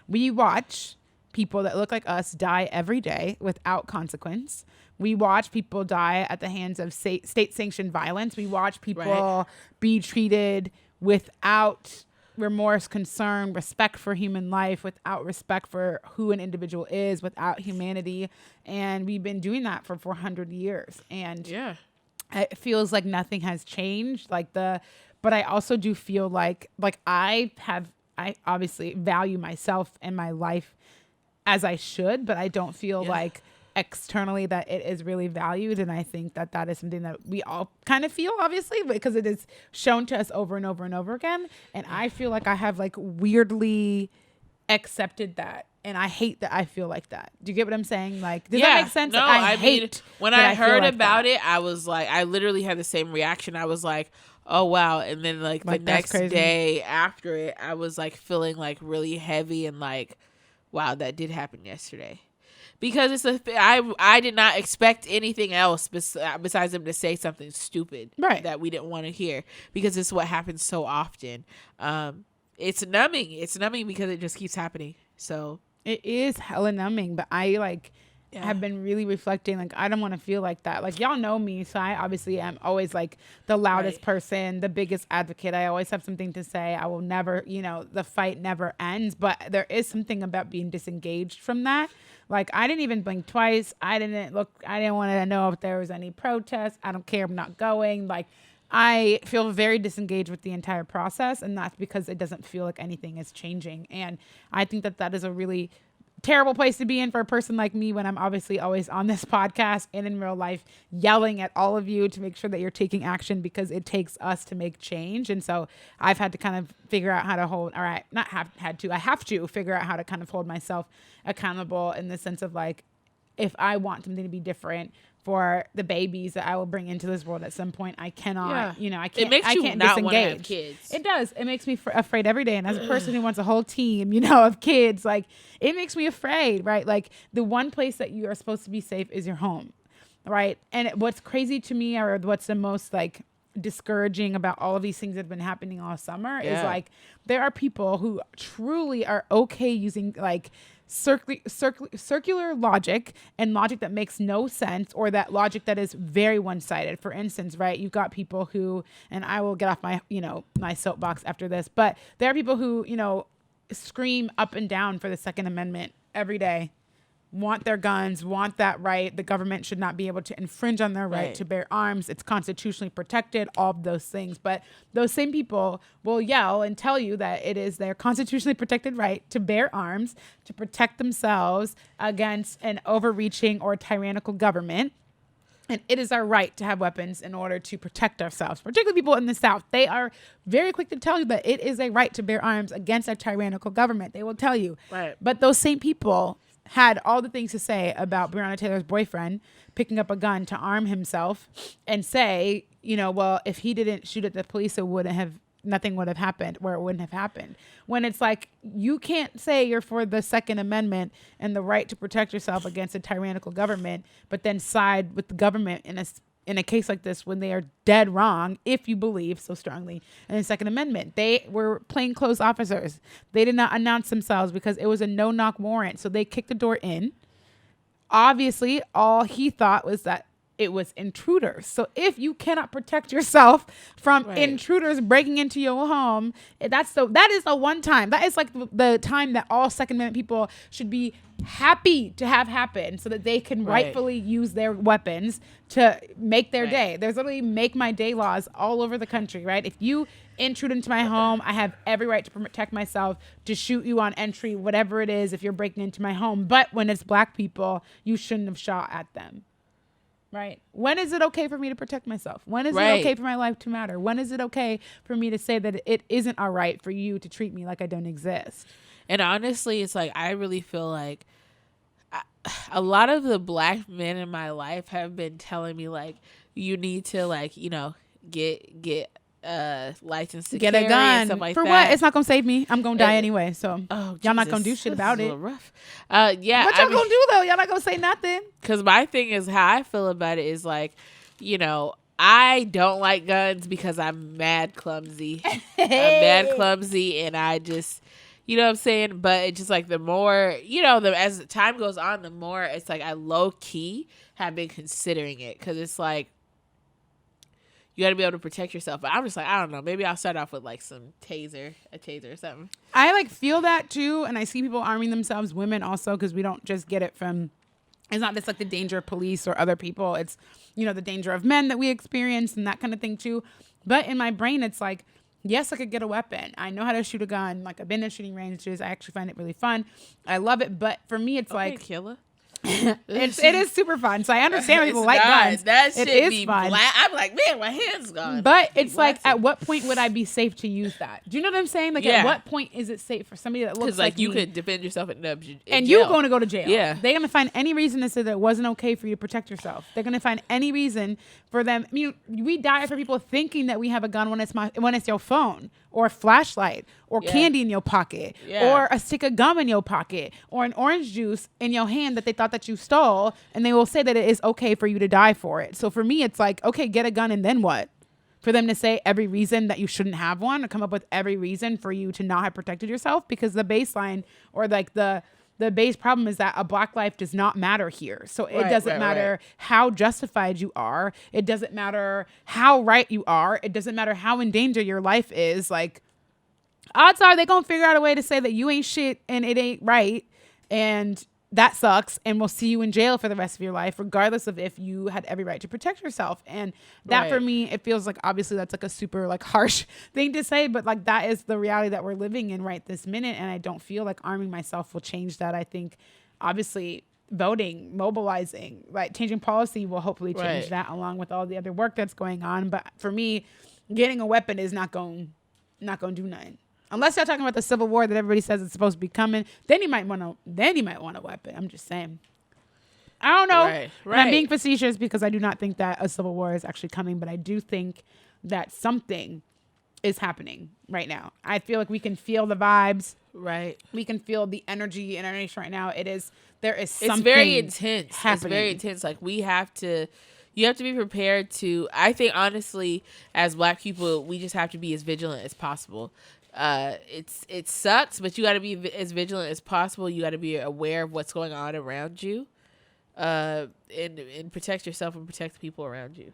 We watch people that look like us die every day without consequence. We watch people die at the hands of state-sanctioned violence. We watch people be treated without remorse, concern, respect for human life, without respect for who an individual is, without humanity. And we've been doing that for 400 years. And it feels like nothing has changed. But I also do feel like I obviously value myself and my life as I should, but I don't feel like externally that it is really valued. And I think that is something that we all kind of feel, obviously, because it is shown to us over and over and over again. And I feel like I have weirdly accepted that. And I hate that I feel like that. Do you get what I'm saying? Does that make sense? No, I mean, when I heard about it, I was I literally had the same reaction. I was like, oh, wow. And then the next day after it, I was feeling really heavy and wow, that did happen yesterday. Because I did not expect anything else besides them to say something stupid that we didn't want to hear, because it's what happens so often. It's numbing. It's numbing because it just keeps happening. So it is hella numbing. But I have been really reflecting. I don't want to feel like that. Y'all know me, so I obviously am always the loudest person, the biggest advocate. I always have something to say. I will never, the fight never ends. But there is something about being disengaged from that. I didn't even blink twice. I didn't want to know if there was any protest. I don't care. I'm not going. I feel very disengaged with the entire process. And that's because it doesn't feel like anything is changing. And I think that is a really terrible place to be in for a person like me, when I'm obviously always on this podcast and in real life yelling at all of you to make sure that you're taking action, because it takes us to make change. And so I've had to kind of figure out how to I have to figure out how to kind of hold myself accountable, in the sense of if I want something to be different for the babies that I will bring into this world at some point, I cannot, I can't, it makes you not want to have kids. It does. It makes me afraid every day. And as a person who wants a whole team, of kids, it makes me afraid, right? The one place that you are supposed to be safe is your home, right? And what's crazy to me, or what's the most discouraging about all of these things that have been happening all summer, is there are people who truly are okay using circular logic, and logic that makes no sense, or that logic that is very one-sided. For instance, right, you've got people who, and I will get off my my soapbox after this, but there are people who scream up and down for the Second Amendment every day, want their guns, want that right. The government should not be able to infringe on their right to bear arms. It's constitutionally protected, all of those things. But those same people will yell and tell you that it is their constitutionally protected right to bear arms, to protect themselves against an overreaching or tyrannical government. And it is our right to have weapons in order to protect ourselves, particularly people in the South. They are very quick to tell you that it is a right to bear arms against a tyrannical government. They will tell you. Right. But those same people had all the things to say about Breonna Taylor's boyfriend picking up a gun to arm himself, and say, well, if he didn't shoot at the police, nothing would have happened, where it wouldn't have happened. When it's you can't say you're for the Second Amendment and the right to protect yourself against a tyrannical government, but then side with the government in a case like this, when they are dead wrong, if you believe so strongly in the Second Amendment. They were plainclothes officers. They did not announce themselves because it was a no-knock warrant. So they kicked the door in. Obviously, all he thought was that it was intruders. So if you cannot protect yourself from intruders breaking into your home, that is the one time. That is like the time that all Second Amendment people should be happy to have happen so that they can rightfully use their weapons to make their day. There's literally make my day laws all over the country, right? If you intrude into my home, I have every right to protect myself, to shoot you on entry, whatever it is, if you're breaking into my home. But when it's black people, you shouldn't have shot at them. Right? When is it okay for me to protect myself? When is it okay for my life to matter? When is it okay for me to say that it isn't all right for you to treat me like I don't exist? And honestly, it's like, I really feel like a lot of the black men in my life have been telling me, like, you need to, like, you know, get license to get carry a gun and stuff like for that. What? It's not gonna save me. I'm gonna die anyway. So y'all not gonna do shit about it. Rough. What y'all gonna do though? Y'all not gonna say nothing. Because my thing is, how I feel about it is like, you know, I don't like guns because I'm mad clumsy. I'm mad clumsy, and I just, you know what I'm saying? But it's just like the more, you know, as time goes on, the more it's like I low key have been considering it, because it's like, you got to be able to protect yourself. But I'm just like, I don't know. Maybe I'll start off with like a taser or something. I like feel that too. And I see people arming themselves, women also, because we don't just get it from, it's not just like the danger of police or other people. It's, you know, the danger of men that we experience and that kind of thing too. But in my brain, it's like, yes, I could get a weapon. I know how to shoot a gun. Like, I've been to shooting ranges. I actually find it really fun. I love it. But for me, it's like, killer. it is super fun. So I understand when people like guns. That shit it is be fun. black. I'm like, man, my hand's gone. But it's like, at what point would I be safe to use that? Do you know what I'm saying? Like, at what point is it safe for somebody that looks like you me? could defend yourself in and jail. you're going to go to jail. Yeah, they're going to find any reason to say that it wasn't okay for you to protect yourself. They're going to find any reason for them. I mean, we die for people thinking that we have a gun when it's your phone or a flashlight or candy in your pocket or a stick of gum in your pocket or an orange juice in your hand that they thought that you stole, and they will say that it is okay for you to die for it. So for me, it's like, okay, get a gun, and then what? For them to say every reason that you shouldn't have one, or come up with every reason for you to not have protected yourself, because the baseline, or like the base problem is that a black life does not matter here. So it doesn't matter how justified you are. It doesn't matter how right you are. It doesn't matter how in danger your life is. Like, odds are they gonna figure out a way to say that you ain't shit and it ain't right, and that sucks, and we'll see you in jail for the rest of your life, regardless of if you had every right to protect yourself. And that for me, it feels like, obviously that's like a super like harsh thing to say, but like that is the reality that we're living in right this minute. And I don't feel like arming myself will change that. I think obviously voting, mobilizing, right, changing policy will hopefully change that, along with all the other work that's going on. But for me, getting a weapon is not going to do nothing. Unless y'all talking about the Civil War that everybody says it's supposed to be coming, then you might want a weapon. I'm just saying. I don't know. Right. And I'm being facetious because I do not think that a Civil War is actually coming, but I do think that something is happening right now. I feel like we can feel the vibes. Right. We can feel the energy in our nation right now. There is something. It's very intense. Happening. It's very intense. Like, you have to be prepared to, I think honestly, as black people, we just have to be as vigilant as possible. It sucks, but you got to be as vigilant as possible. You got to be aware of what's going on around you, and protect yourself and protect the people around you.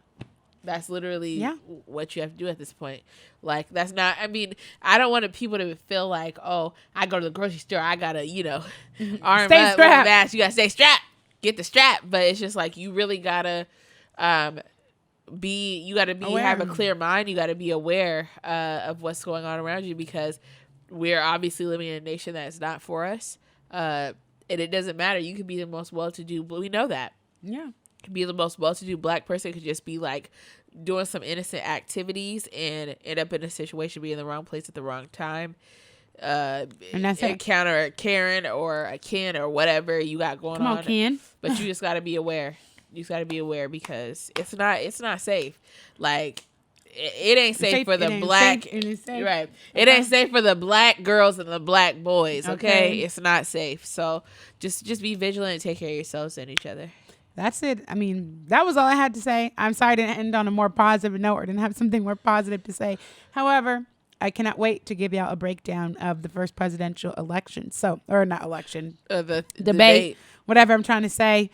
That's literally what you have to do at this point. Like, that's not, I mean, I don't want people to feel like, oh, I go to the grocery store, I gotta, arm stay up with a mask. You gotta stay strapped, get the strap. But it's just like, you really gotta, have a clear mind. You got to be aware of what's going on around you, because we're obviously living in a nation that is not for us. And it doesn't matter. You could be the most well-to-do, but we know that. Yeah. You could be the most well-to-do black person, could just be like doing some innocent activities and end up in a situation, be in the wrong place at the wrong time. And that's encounter a Karen or a Ken or whatever you got going on. Come on, Ken. But you just got to be aware. You just got to be aware, because it's not safe. Like, it ain't safe for the black. Right. It ain't safe for the black girls and the black boys. Okay. It's not safe. So just be vigilant and take care of yourselves and each other. That's it. I mean, that was all I had to say. I'm sorry I didn't end on a more positive note, or didn't have something more positive to say. However, I cannot wait to give y'all a breakdown of the first presidential election. So, or not election, The debate, whatever I'm trying to say.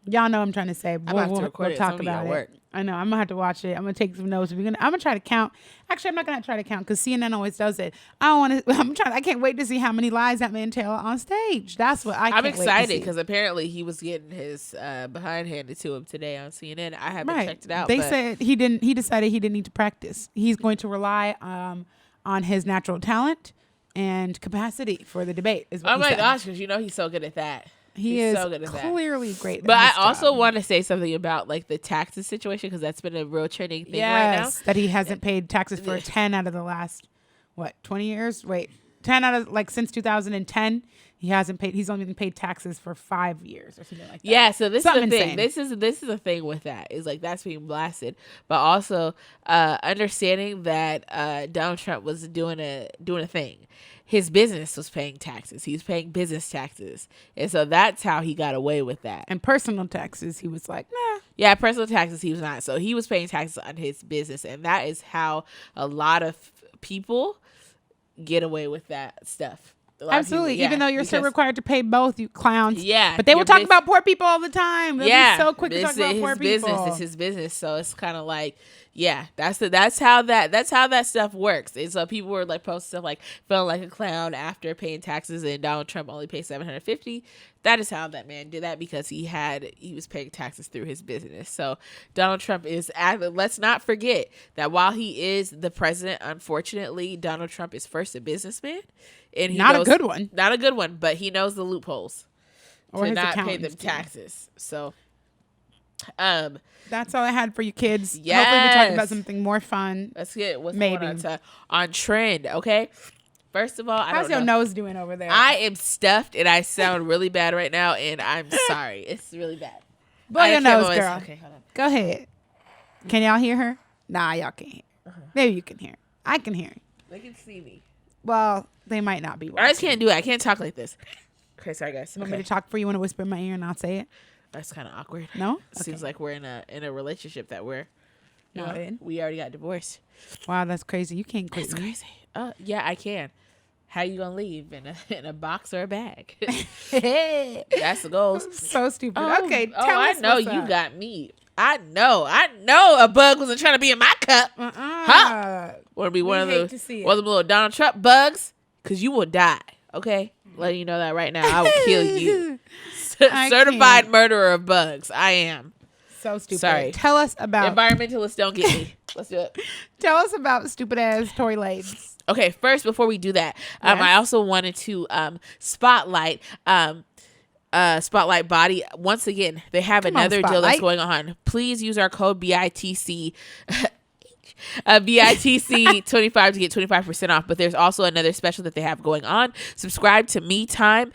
Y'all know I'm trying to say. I'm about to record we'll talk about it. Work. I know. I'm gonna have to watch it. I'm gonna take some notes. I'm gonna try to count. Actually, I'm not gonna try to count because CNN always does it. I don't want to. I can't wait to see how many lies that man tell on stage. That's what I'm excited because apparently he was getting his behind handed to him today on CNN. I haven't checked it out. They said he didn't. He decided he didn't need to practice. He's going to rely on his natural talent and capacity for the debate. Is what oh my gosh, because he's so good at that. He's so good at clearly great. But I also want to say something about like the taxes situation because that's been a real trending thing right now. That he hasn't paid taxes for 10 out of the last 20 years. 10 out of since 2010. He hasn't paid. He's only been paid taxes for 5 years or something like that. Yeah, so this is the thing. This is the thing with that is like that's being blasted, but also understanding that Donald Trump was doing a thing. His business was paying taxes. He was paying business taxes, and so that's how he got away with that. And personal taxes, he was like, nah. Yeah, personal taxes, he was not. So he was paying taxes on his business, and that is how a lot of people get away with that stuff. Absolutely. People, even though you're still required to pay both, you clowns. Yeah. But they will talk about poor people all the time. They'll be so quick to talk about poor people. It's his business. So it's kind of like, yeah, that's how that stuff works. And so people were like posting stuff like feeling like a clown after paying taxes and Donald Trump only paid $750. That is how that man did that because he was paying taxes through his business. So Donald Trump let's not forget that while he is the president, unfortunately, Donald Trump is first a businessman. And not a good one. Not a good one, but he knows the loopholes or to not pay them taxes. So that's all I had for you kids. Yes. Hopefully we talk about something more fun. Let's get what's going on trend, okay? First of all, how's your nose doing over there? I am stuffed and I sound really bad right now, and I'm sorry. It's really bad. Blow your nose, girl. Okay, hold on. Go ahead. Can y'all hear her? Nah, y'all can't hear. Maybe you can hear. I can hear. They can see me. Well, they might not be watching. I just can't do it. I can't talk like this. Okay, sorry guys. You want me to talk for you? Want to whisper in my ear and I'll say it? That's kind of awkward. No? Seems like we're in a relationship that we're not in. We already got divorced. Wow, that's crazy. You can't quit. That's crazy. Yeah, I can. How you gonna leave in a box or a bag? That's the goal. So stupid. Okay, tell us I know you got me. I know a bug wasn't trying to be in my cup. Huh? Want to be one of the little Donald Trump bugs? Because you will die. Okay, letting you know that right now. I will kill you. Certified murderer of bugs. I am. So stupid. Sorry. Tell us about environmentalists. Don't get me. Let's do it. Tell us about stupid ass Tory Lanez. Okay, first before we do that, I also wanted to spotlight Spotlight Body. Once again, they have another deal that's going on. Please use our code BITC. BITC 25 to get 25% off. But there's also another special that they have going on. Subscribe to Me Time.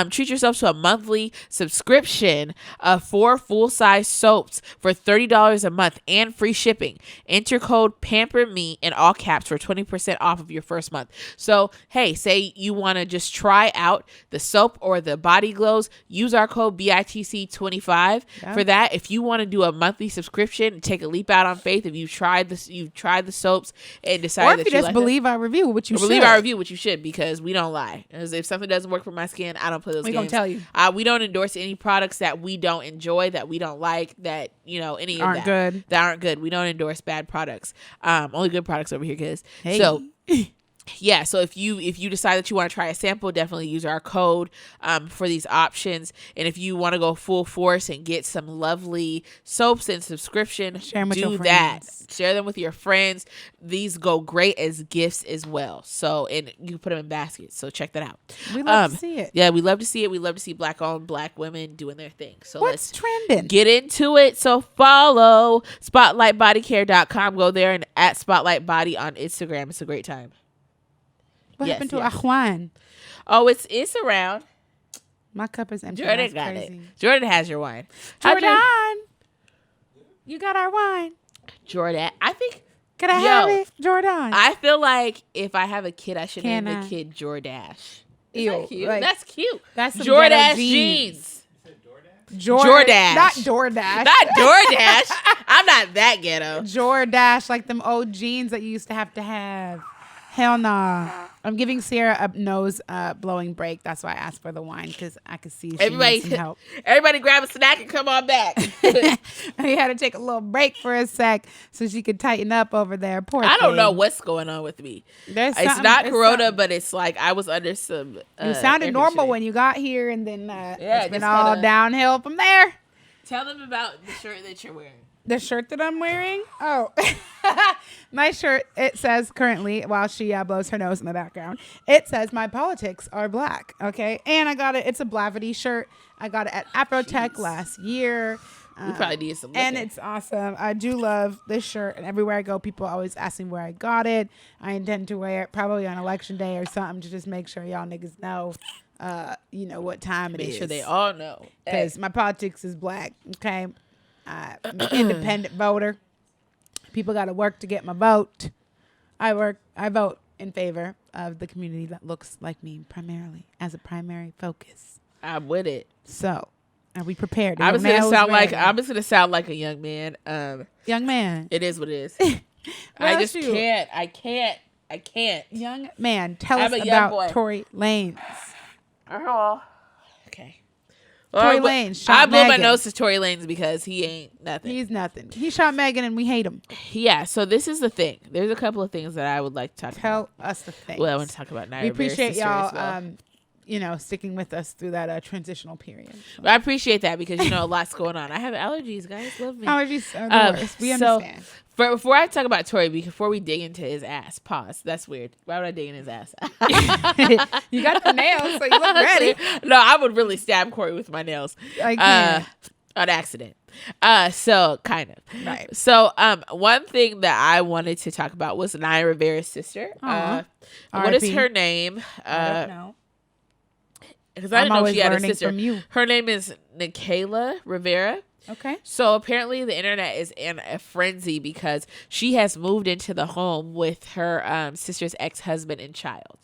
Treat yourself to a monthly subscription of 4 full-size soaps for $30 a month and free shipping. Enter code PAMPERME in all caps for 20% off of your first month. So hey, say you want to just try out the soap or the body glows, use our code BITC 25 for that. If you want to do a monthly subscription, take a leap out on faith. If you've tried this, try the soaps and decide or if you just believe our review, which you should. Believe our review, which you should, because we don't lie. As if something doesn't work for my skin, I don't play those games. We gonna tell you. We don't endorse any products that we don't enjoy, that we don't like, that any aren't of good. That aren't good. We don't endorse bad products. Only good products over here, guys. Hey. So. Yeah, so if you decide that you want to try a sample, definitely use our code for these options. And if you want to go full force and get some lovely soaps and subscription, do that. Share them with your friends. These go great as gifts as well. So, and you can put them in baskets. So check that out. We love to see it. Yeah, we love to see it. We love to see Black-owned Black women doing their thing. So what's trending? Get into it. So follow SpotlightBodyCare.com. Go there and at Spotlight Body on Instagram. It's a great time. What happened to our wine? Oh, it's around. My cup is empty. Jordan got it. Jordan has your wine. Jordan, you got our wine. Jordan, I think. Can I have it, Jordan? I feel like if I have a kid, I should name the kid Jordash. Ew, that's cute. That's Jordash jeans. Jordash. Not DoorDash. Not DoorDash. I'm not that ghetto. Jordash, like them old jeans that you used to have. Hell nah. I'm giving Sierra a nose blowing break. That's why I asked for the wine, because I could see she needs some help. Everybody grab a snack and come on back. I had to take a little break for a sec so she could tighten up over there. Poor I don't thing. know what's going on with me. It's not Corona, but it's like I was under some. You sounded normal when you got here, and then it's been all downhill from there. Tell them about the shirt that you're wearing. The shirt that I'm wearing? Oh, my shirt, it says currently, while she blows her nose in the background, it says my politics are black. Okay. And I got it. It's a Blavity shirt. I got it at Afrotech last year. We probably need some. And it's awesome. I do love this shirt. And everywhere I go, people always ask me where I got it. I intend to wear it probably on election day or something to just make sure y'all niggas know, what time it is. Make sure they all know. Because my politics is black. Okay. I'm an independent voter. People got to work to get my vote. I vote in favor of the community that looks like me primarily as a primary focus. I'm with it. So, are we prepared? I'm just gonna sound like a young man. Young man. It is what it is. I can't. Young man, tell us about Tory Lanez. Okay. Tory Lanez shot I blew Megan. my nose to Tory Lanez because he ain't nothing. He's nothing. He shot Megan and we hate him. Yeah, so this is the thing. There's a couple of things that I would like to talk about. Tell us the things. Well, I want to talk about Naira. We appreciate y'all sticking with us through that transitional period. So. I appreciate that because, a lot's going on. I have allergies, guys. Love me. Allergies are the worst. We understand. Before I talk about Tory, before we dig into his ass, pause. That's weird. Why would I dig in his ass? You got the nails, so you look ready. No, I would really stab Corey with my nails. On accident. So kind of. Right. So one thing that I wanted to talk about was Naya Rivera's sister. What is her name? I don't know. Because I didn't know she had a sister. Her name is Nikayla Rivera. Okay. So apparently the internet is in a frenzy because she has moved into the home with her sister's ex-husband and child.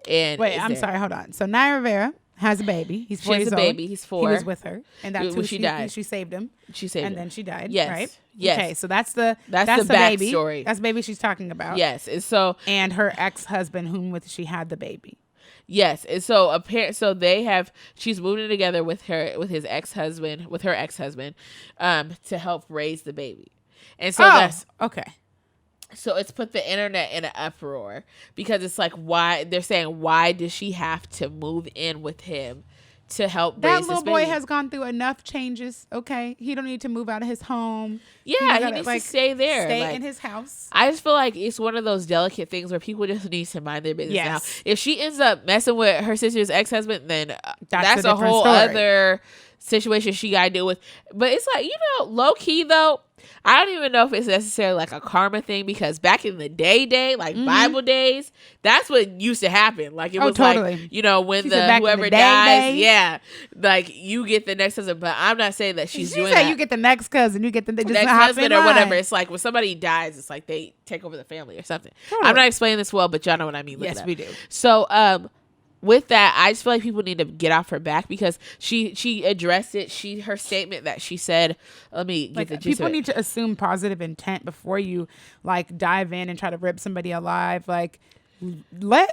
And wait, I'm sorry. Hold on. So Naya Rivera has a baby. He's 4 years old. She has a baby. He's 4. He was with her, and that's who she died. She saved him. And then she died. Yes. Right. Yes. Okay. So that's the baby. Baby. That's the baby she's talking about. Yes. And her ex-husband, whom she had the baby. Yes, and so she's moved in together with her ex-husband, to help raise the baby, and so that's okay. So it's put the internet in an uproar because it's like, why does she have to move in with him to help raise this baby? That little boy has gone through enough changes. Okay, he don't need to move out of his home. Yeah, he needs to stay there. Stay in his house. I just feel like it's one of those delicate things where people just need to mind their business. Now, if she ends up messing with her sister's ex-husband, then that's a whole other situation she got to deal with. But it's like, low key though, I don't even know if it's necessarily like a karma thing, because back in the day, like Bible days, that's what used to happen. Like it was totally. Like, when whoever dies, yeah, like you get the next husband. But I'm not saying that she's doing that. You get the next cousin, you get the next husband or whatever. It's like when somebody dies, it's like they take over the family or something. Totally. I'm not explaining this well, but y'all know what I mean. Yes, we do. So, with that, I just feel like people need to get off her back because she addressed it. Her statement that she said, let me get the gist of it. People need to assume positive intent before you dive in and try to rip somebody alive. Mind your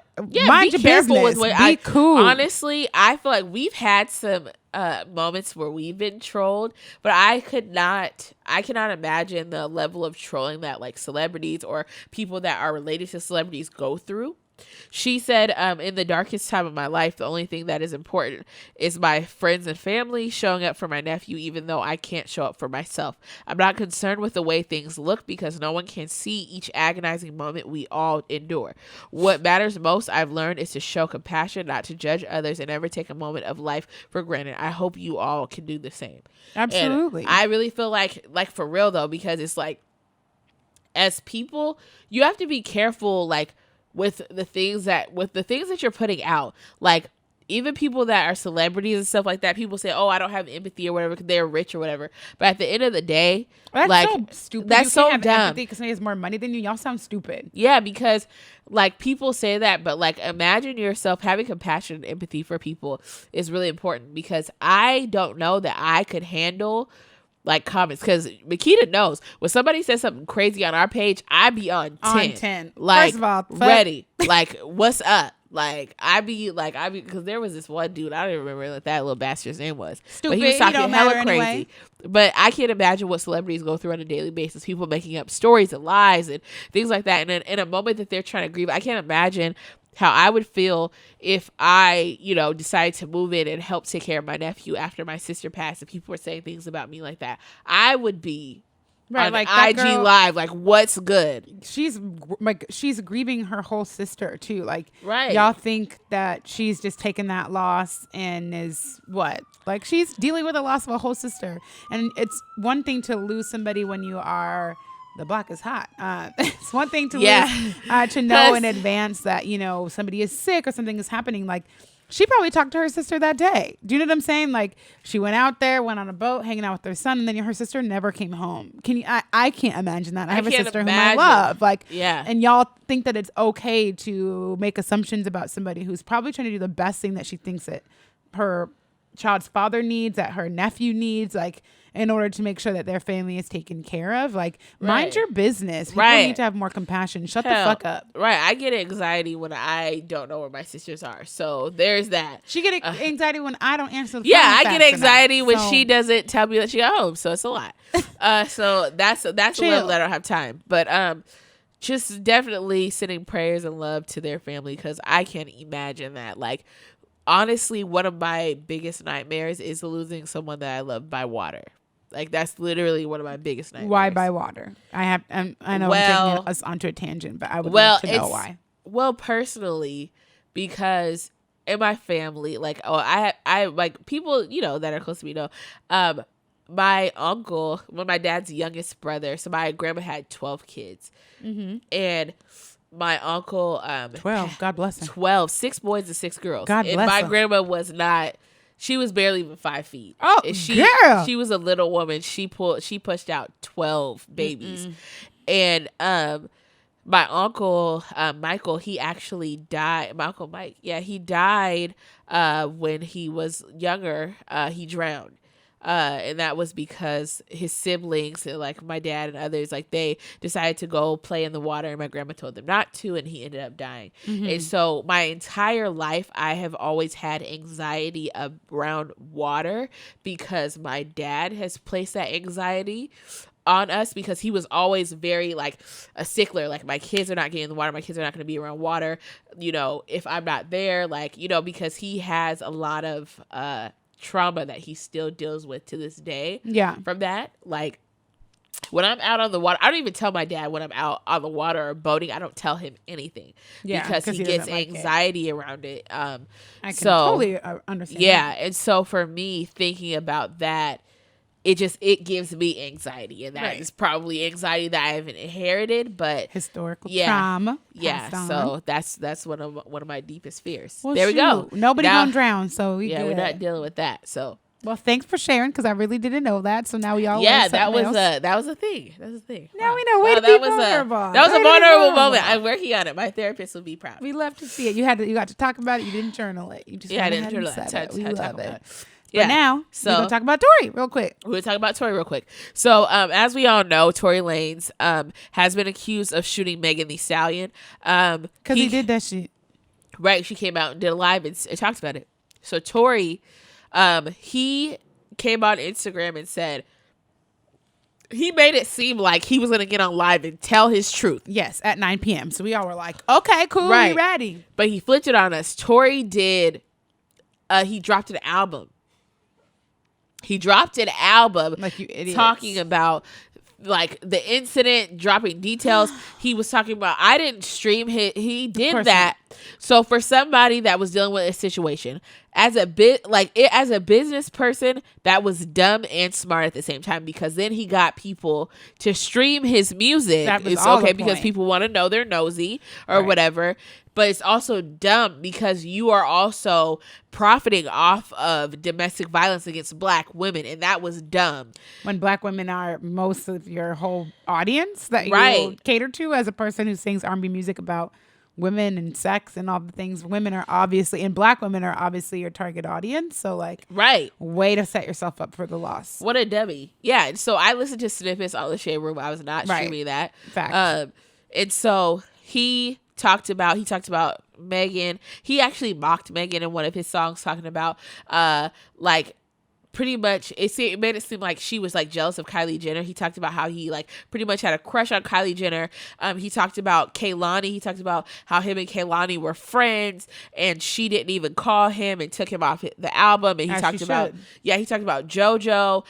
business. Be cool. Honestly, I feel like we've had some moments where we've been trolled, but I cannot imagine the level of trolling that like celebrities or people that are related to celebrities go through. She said, in the darkest time of my life, the only thing that is important is my friends and family showing up for my nephew, even though I can't show up for myself. I'm not concerned with the way things look because no one can see each agonizing moment we all endure. What matters most, I've learned, is to show compassion, not to judge others, and never take a moment of life for granted. I hope you all can do the same. Absolutely. And I really feel like for real though, because it's like, as people, you have to be careful, like, with the things that you're putting out. Like, even people that are celebrities and stuff like that, people say, oh, I don't have empathy or whatever because they're rich or whatever. But at the end of the day, that's so stupid. That's so dumb. Because somebody has more money than you. Y'all sound stupid. Yeah, because like people say that, but like imagine yourself having compassion and empathy for people is really important, because I don't know that I could handle like comments, because Makita knows when somebody says something crazy on our page, I be on 10. Like, first of all, ready. Like, what's up? Like, I be because there was this one dude, I don't even remember what that little bastard's name was. Stupid. But he was talking hella crazy. Anyway. But I can't imagine what celebrities go through on a daily basis. People making up stories and lies and things like that. And then in a moment that they're trying to grieve, I can't imagine how I would feel if I, decided to move in and help take care of my nephew after my sister passed and people were saying things about me like that. I would be on like IG girl, Live, like, what's good? She's grieving her whole sister too. Like, right. Y'all think that she's just taken that loss and is what? Like, she's dealing with the loss of a whole sister. And it's one thing to lose somebody when you are... The block is hot. It's one thing to lose, to know in advance that, somebody is sick or something is happening. Like, she probably talked to her sister that day. Do you know what I'm saying? Like, she went out there, went on a boat, hanging out with her son, and then her sister never came home. I can't imagine that. I have a sister whom I love. Like, and y'all think that it's okay to make assumptions about somebody who's probably trying to do the best thing that she thinks that her child's father needs, that her nephew needs, like, in order to make sure that their family is taken care of. Like, mind your business. People need to have more compassion. Shut the fuck up. Right. I get anxiety when I don't know where my sisters are. So there's that. She get anxiety when I don't answer the phone. Yeah, I get anxiety when she doesn't tell me that she got home. So it's a lot. So that's a level that I don't have time. But just definitely sending prayers and love to their family, because I can't imagine that. Like, honestly, one of my biggest nightmares is losing someone that I love by water. Like, that's literally one of my biggest nightmares. Why by water? I know I'm taking us onto a tangent, but I would love to know why. Well, personally, because in my family, like, I like people, that are close to me know, my uncle, my dad's youngest brother, so my grandma had 12 kids. Mm-hmm. And my uncle, 12, God bless him. 12, 6 boys and 6 girls. God bless him. My grandma was not... She was barely even 5 feet. Oh, girl. She was a little woman. She pushed out 12 babies. Mm-mm. And my uncle, Michael, he actually died. My uncle Mike, he died when he was younger. He drowned. And that was because his siblings, like my dad and others, like, they decided to go play in the water, and my grandma told them not to, and he ended up dying. Mm-hmm. And so my entire life, I have always had anxiety around water, because my dad has placed that anxiety on us, because he was always very, like, a stickler. Like, my kids are not getting in the water. My kids are not going to be around water. If I'm not there, like, because he has a lot of, trauma that he still deals with to this day. Yeah. From that, like, when I'm out on the water, I don't even tell my dad when I'm out on the water or boating. I don't tell him anything, because he gets anxiety around it. I can totally understand. Yeah, and so for me, thinking about that, it gives me anxiety, and that is probably anxiety that I haven't inherited, but historical trauma. Yeah, so that's one of my deepest fears. Well, there we go. Nobody gonna drown, so we're not dealing with that. So, well, thanks for sharing, because I really didn't know that. So now we all that was a thing. That was a thing. Now we know. That was a vulnerable moment. I'm working on it. My therapist will be proud. We love to see it. You got to talk about it. You didn't journal it. You just I didn't journal it. We love it. Yeah. But now, we're going to talk about Tory real quick. We're going to talk about Tory real quick. So, as we all know, Tory Lanez has been accused of shooting Megan Thee Stallion. Because he did that shit. Right. She came out and did a live and talked about it. So, Tory, he came on Instagram and said, he made it seem like he was going to get on live and tell his truth. Yes, at 9 p.m. So, we all were like, okay, cool, we ready. But he flipped it on us. Tory did, he dropped an album. He dropped an album, like, you idiots, talking about, like, the incident, dropping details. He was talking about, I didn't stream he did that. So for somebody that was dealing with a situation, as a business person, that was dumb and smart at the same time, because then he got people to stream his music. That was it's all okay the because point. people want to know, they're nosy or whatever. But it's also dumb because you are also profiting off of domestic violence against Black women. And that was dumb. When Black women are most of your whole audience that you cater to, as a person who sings R&B music about women and sex and all the things. Women are obviously, and black women are obviously your target audience. So like, right. Way to set yourself up for the loss. What a dummy. Yeah. So I listened to snippets on the Shade Room. I was not streaming that. Fact. And so he talked about Megan. He actually mocked Megan in one of his songs, talking about like pretty much it made it seem like she was like jealous of Kylie Jenner. He talked about how he like pretty much had a crush on Kylie Jenner. He talked about Kehlani. He talked about how him and Kehlani were friends and she didn't even call him and took him off the album. And he talked about JoJo,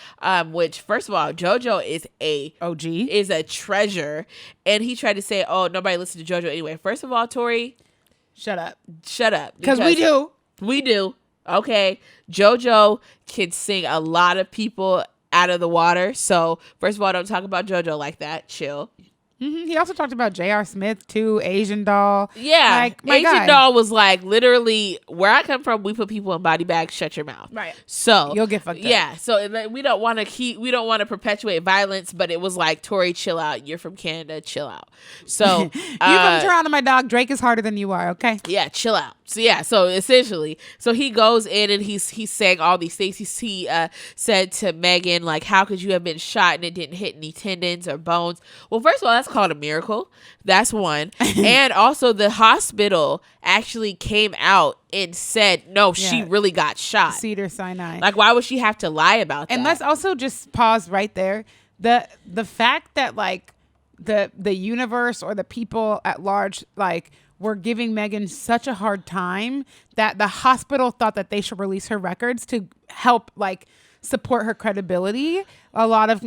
which first of all, JoJo is a OG, is a treasure. And he tried to say, oh, nobody listened to JoJo anyway. First of all, Tory, shut up. Because we do. Okay, JoJo can sing a lot of people out of the water. So first of all, don't talk about JoJo like that. Chill. Mm-hmm. He also talked about J.R. Smith too, Asian Doll. Yeah, like, Asian Doll was like literally where I come from. We put people in body bags. Shut your mouth. Right. So you'll get fucked up. Yeah. So we don't want to perpetuate violence, but it was like, Tory, chill out. You're from Canada. Chill out. So you from Toronto, my dog. Drake is harder than you are. Okay. Yeah, chill out. So yeah, so essentially, he goes in and he's saying all these things. He said to Megan, like, how could you have been shot and it didn't hit any tendons or bones? Well, first of all, that's called a miracle. That's one. And also the hospital actually came out and said, no, she really got shot. Cedars-Sinai. Like, why would she have to lie about that? And let's also just pause right there. The fact that like the universe or the people at large like were giving Megan such a hard time that the hospital thought that they should release her records to help like support her credibility. A lot of,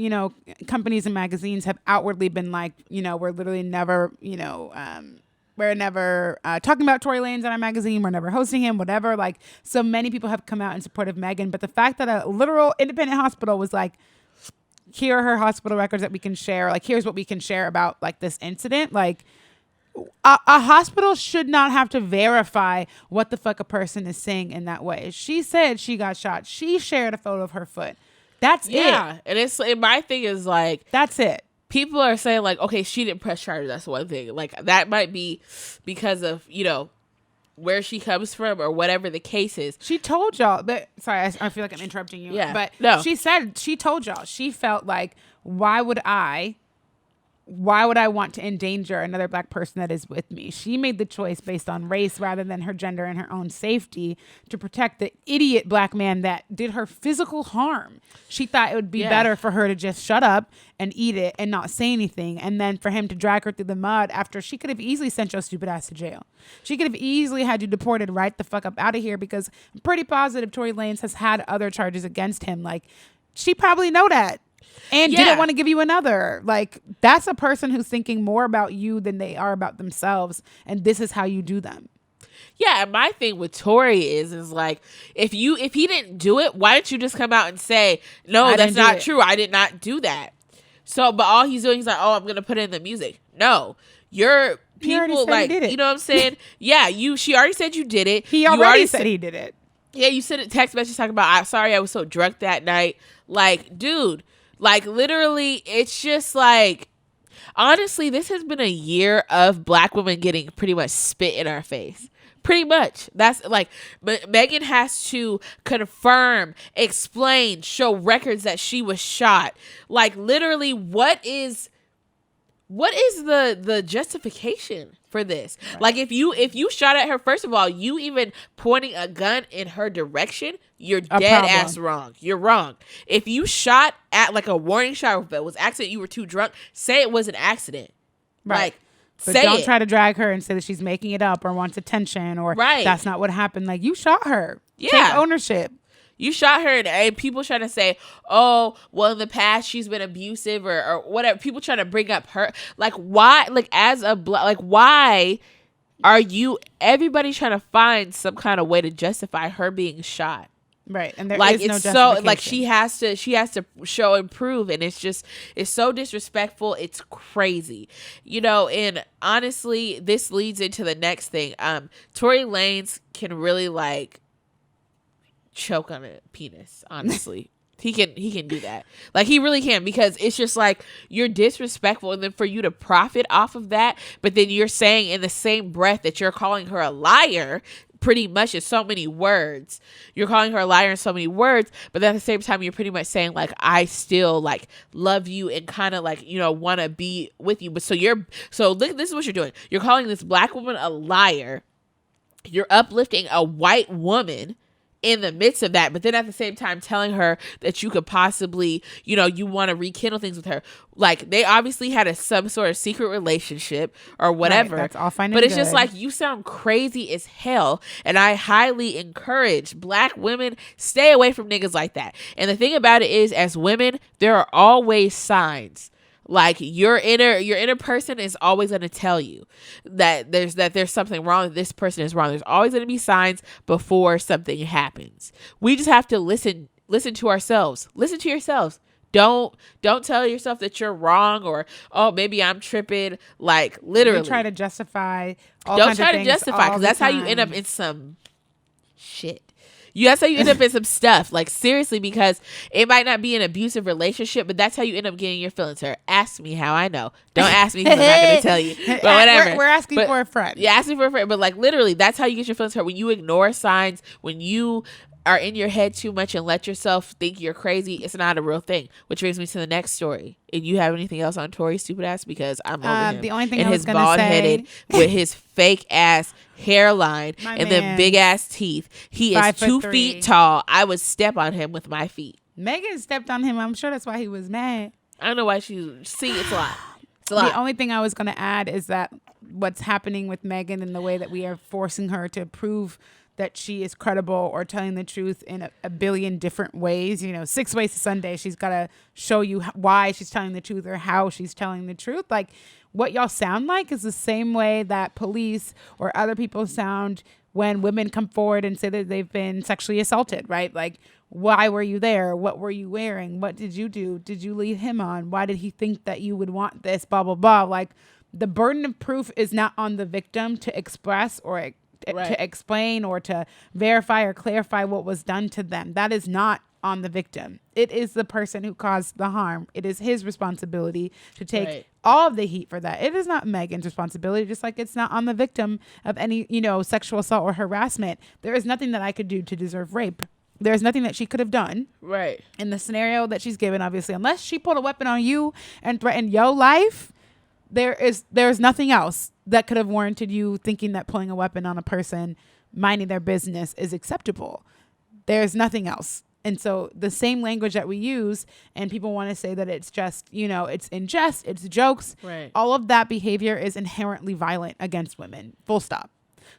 companies and magazines have outwardly been like, we're literally never, we're never talking about Tory Lanez in our magazine. We're never hosting him, whatever. Like, so many people have come out in support of Megan. But the fact that a literal independent hospital was like, here are her hospital records that we can share. Like, here's what we can share about like this incident. Like, a hospital should not have to verify what the fuck a person is saying in that way. She said she got shot. She shared a photo of her foot. That's it. Yeah. And my thing is like, that's it. People are saying like, okay, she didn't press charges. That's one thing. Like, that might be because of, where she comes from or whatever the case is. She told y'all that, sorry, I feel like I'm interrupting you. Yeah. But no. She told y'all, she felt like, why would I want to endanger another black person that is with me? She made the choice based on race rather than her gender and her own safety to protect the idiot black man that did her physical harm. She thought it would be better for her to just shut up and eat it and not say anything, and then for him to drag her through the mud after she could have easily sent your stupid ass to jail. She could have easily had you deported right the fuck up out of here, because I'm pretty positive Tory Lanez has had other charges against him. Like, she probably know that. And didn't want to give you another. Like, that's a person who's thinking more about you than they are about themselves. And this is how you do them. Yeah, and my thing with Tory is like, if he didn't do it, why didn't you just come out and say, no, that's not true. I did not do that. So, but all he's doing is like, oh, I'm going to put in the music. No, you're people like, you know what I'm saying? Yeah, she already said you did it. He already said he did it. Yeah, you sent a text message talking about, I'm sorry I was so drunk that night. Like, dude. Like, literally, it's just like, honestly, this has been a year of black women getting pretty much spit in our face. Pretty much. That's like, but Megan has to confirm, explain, show records that she was shot. Like, literally, what is the justification for this? Right. Like, if you shot at her, first of all, you even pointing a gun in her direction, you're dead ass wrong. You're wrong. If you shot at like a warning shot, if it was accident, you were too drunk, say it was an accident. Right. Like, but don't try to drag her and say that she's making it up or wants attention or that's not what happened. Like, you shot her. Yeah. Take ownership. You shot her, and people trying to say, oh, well, in the past she's been abusive or whatever. People trying to bring up her. Like, why? Like, as a like, why are you? Everybody trying to find some kind of way to justify her being shot. Right, and there like, is no it's justification. So like she has to show and prove, and it's so disrespectful. It's crazy, And honestly, this leads into the next thing. Tory Lanez can really like choke on a penis, honestly. He can do that. Like, he really can, because it's just like, you're disrespectful, and then for you to profit off of that, but then you're saying in the same breath that you're calling her a liar, pretty much in so many words. You're calling her a liar in so many words, but then at the same time, you're pretty much saying, like, I still, like, love you and kind of, like, you know, want to be with you. But so look, this is what you're doing. You're calling this black woman a liar. You're uplifting a white woman in the midst of that, but then at the same time telling her that you could possibly, you know, you want to rekindle things with her. Like, they obviously had some sort of secret relationship or whatever. Right, that's all fine and but it's good. just like, you sound crazy as hell, and I highly encourage black women, stay away from niggas like that. And the thing about it is, as women, there are always signs. Like, your inner person is always going to tell you that there's something wrong, that this person is wrong. There's always going to be signs before something happens. We just have to listen to ourselves. Listen to yourselves. Don't tell yourself that you're wrong, or, oh, maybe I'm tripping. Like, literally. Don't try to justify Don't try to justify, because that's how you end up in some shit. That's how you end up in some stuff. Like, seriously, because it might not be an abusive relationship, but that's how you end up getting your feelings hurt. Ask me how I know. Don't ask me, because I'm not going to tell you. But whatever. We're asking for a friend. Yeah, asking for a friend. But, like, literally, that's how you get your feelings hurt. When you ignore signs, when you are in your head too much and let yourself think you're crazy, it's not a real thing. Which brings me to the next story. And you have anything else on Tory stupid ass? Because I'm over him. The only thing and I was his going to bald say, headed with his fake ass hairline and then big ass teeth. He is 2 feet tall. I would step on him with my feet. Megan stepped on him. I'm sure that's why he was mad. I don't know why it's a lot. It's a lot. The only thing I was going to add is that what's happening with Megan and the way that we are forcing her to prove that she is credible or telling the truth in a billion different ways. You know, 6 ways to Sunday. She's got to show you why she's telling the truth or how she's telling the truth. Like, what y'all sound like is the same way that police or other people sound when women come forward and say that they've been sexually assaulted, right? Like, why were you there? What were you wearing? What did you do? Did you lead him on? Why did he think that you would want this? Blah, blah, blah. Like, the burden of proof is not on the victim to express or to explain or to verify or clarify what was done to them. That is not on the victim. It is the person who caused the harm. It is his responsibility to take all of the heat for that. It is not Megan's responsibility, just like it's not on the victim of any, sexual assault or harassment. There is nothing that I could do to deserve rape. There's nothing that she could have done. Right. In the scenario that she's given, obviously, unless she pulled a weapon on you and threatened your life, there's nothing else that could have warranted you thinking that pulling a weapon on a person minding their business is acceptable. There's nothing else. And so the same language that we use, and people want to say that it's just, it's in jest, it's jokes. Right. All of that behavior is inherently violent against women. Full stop.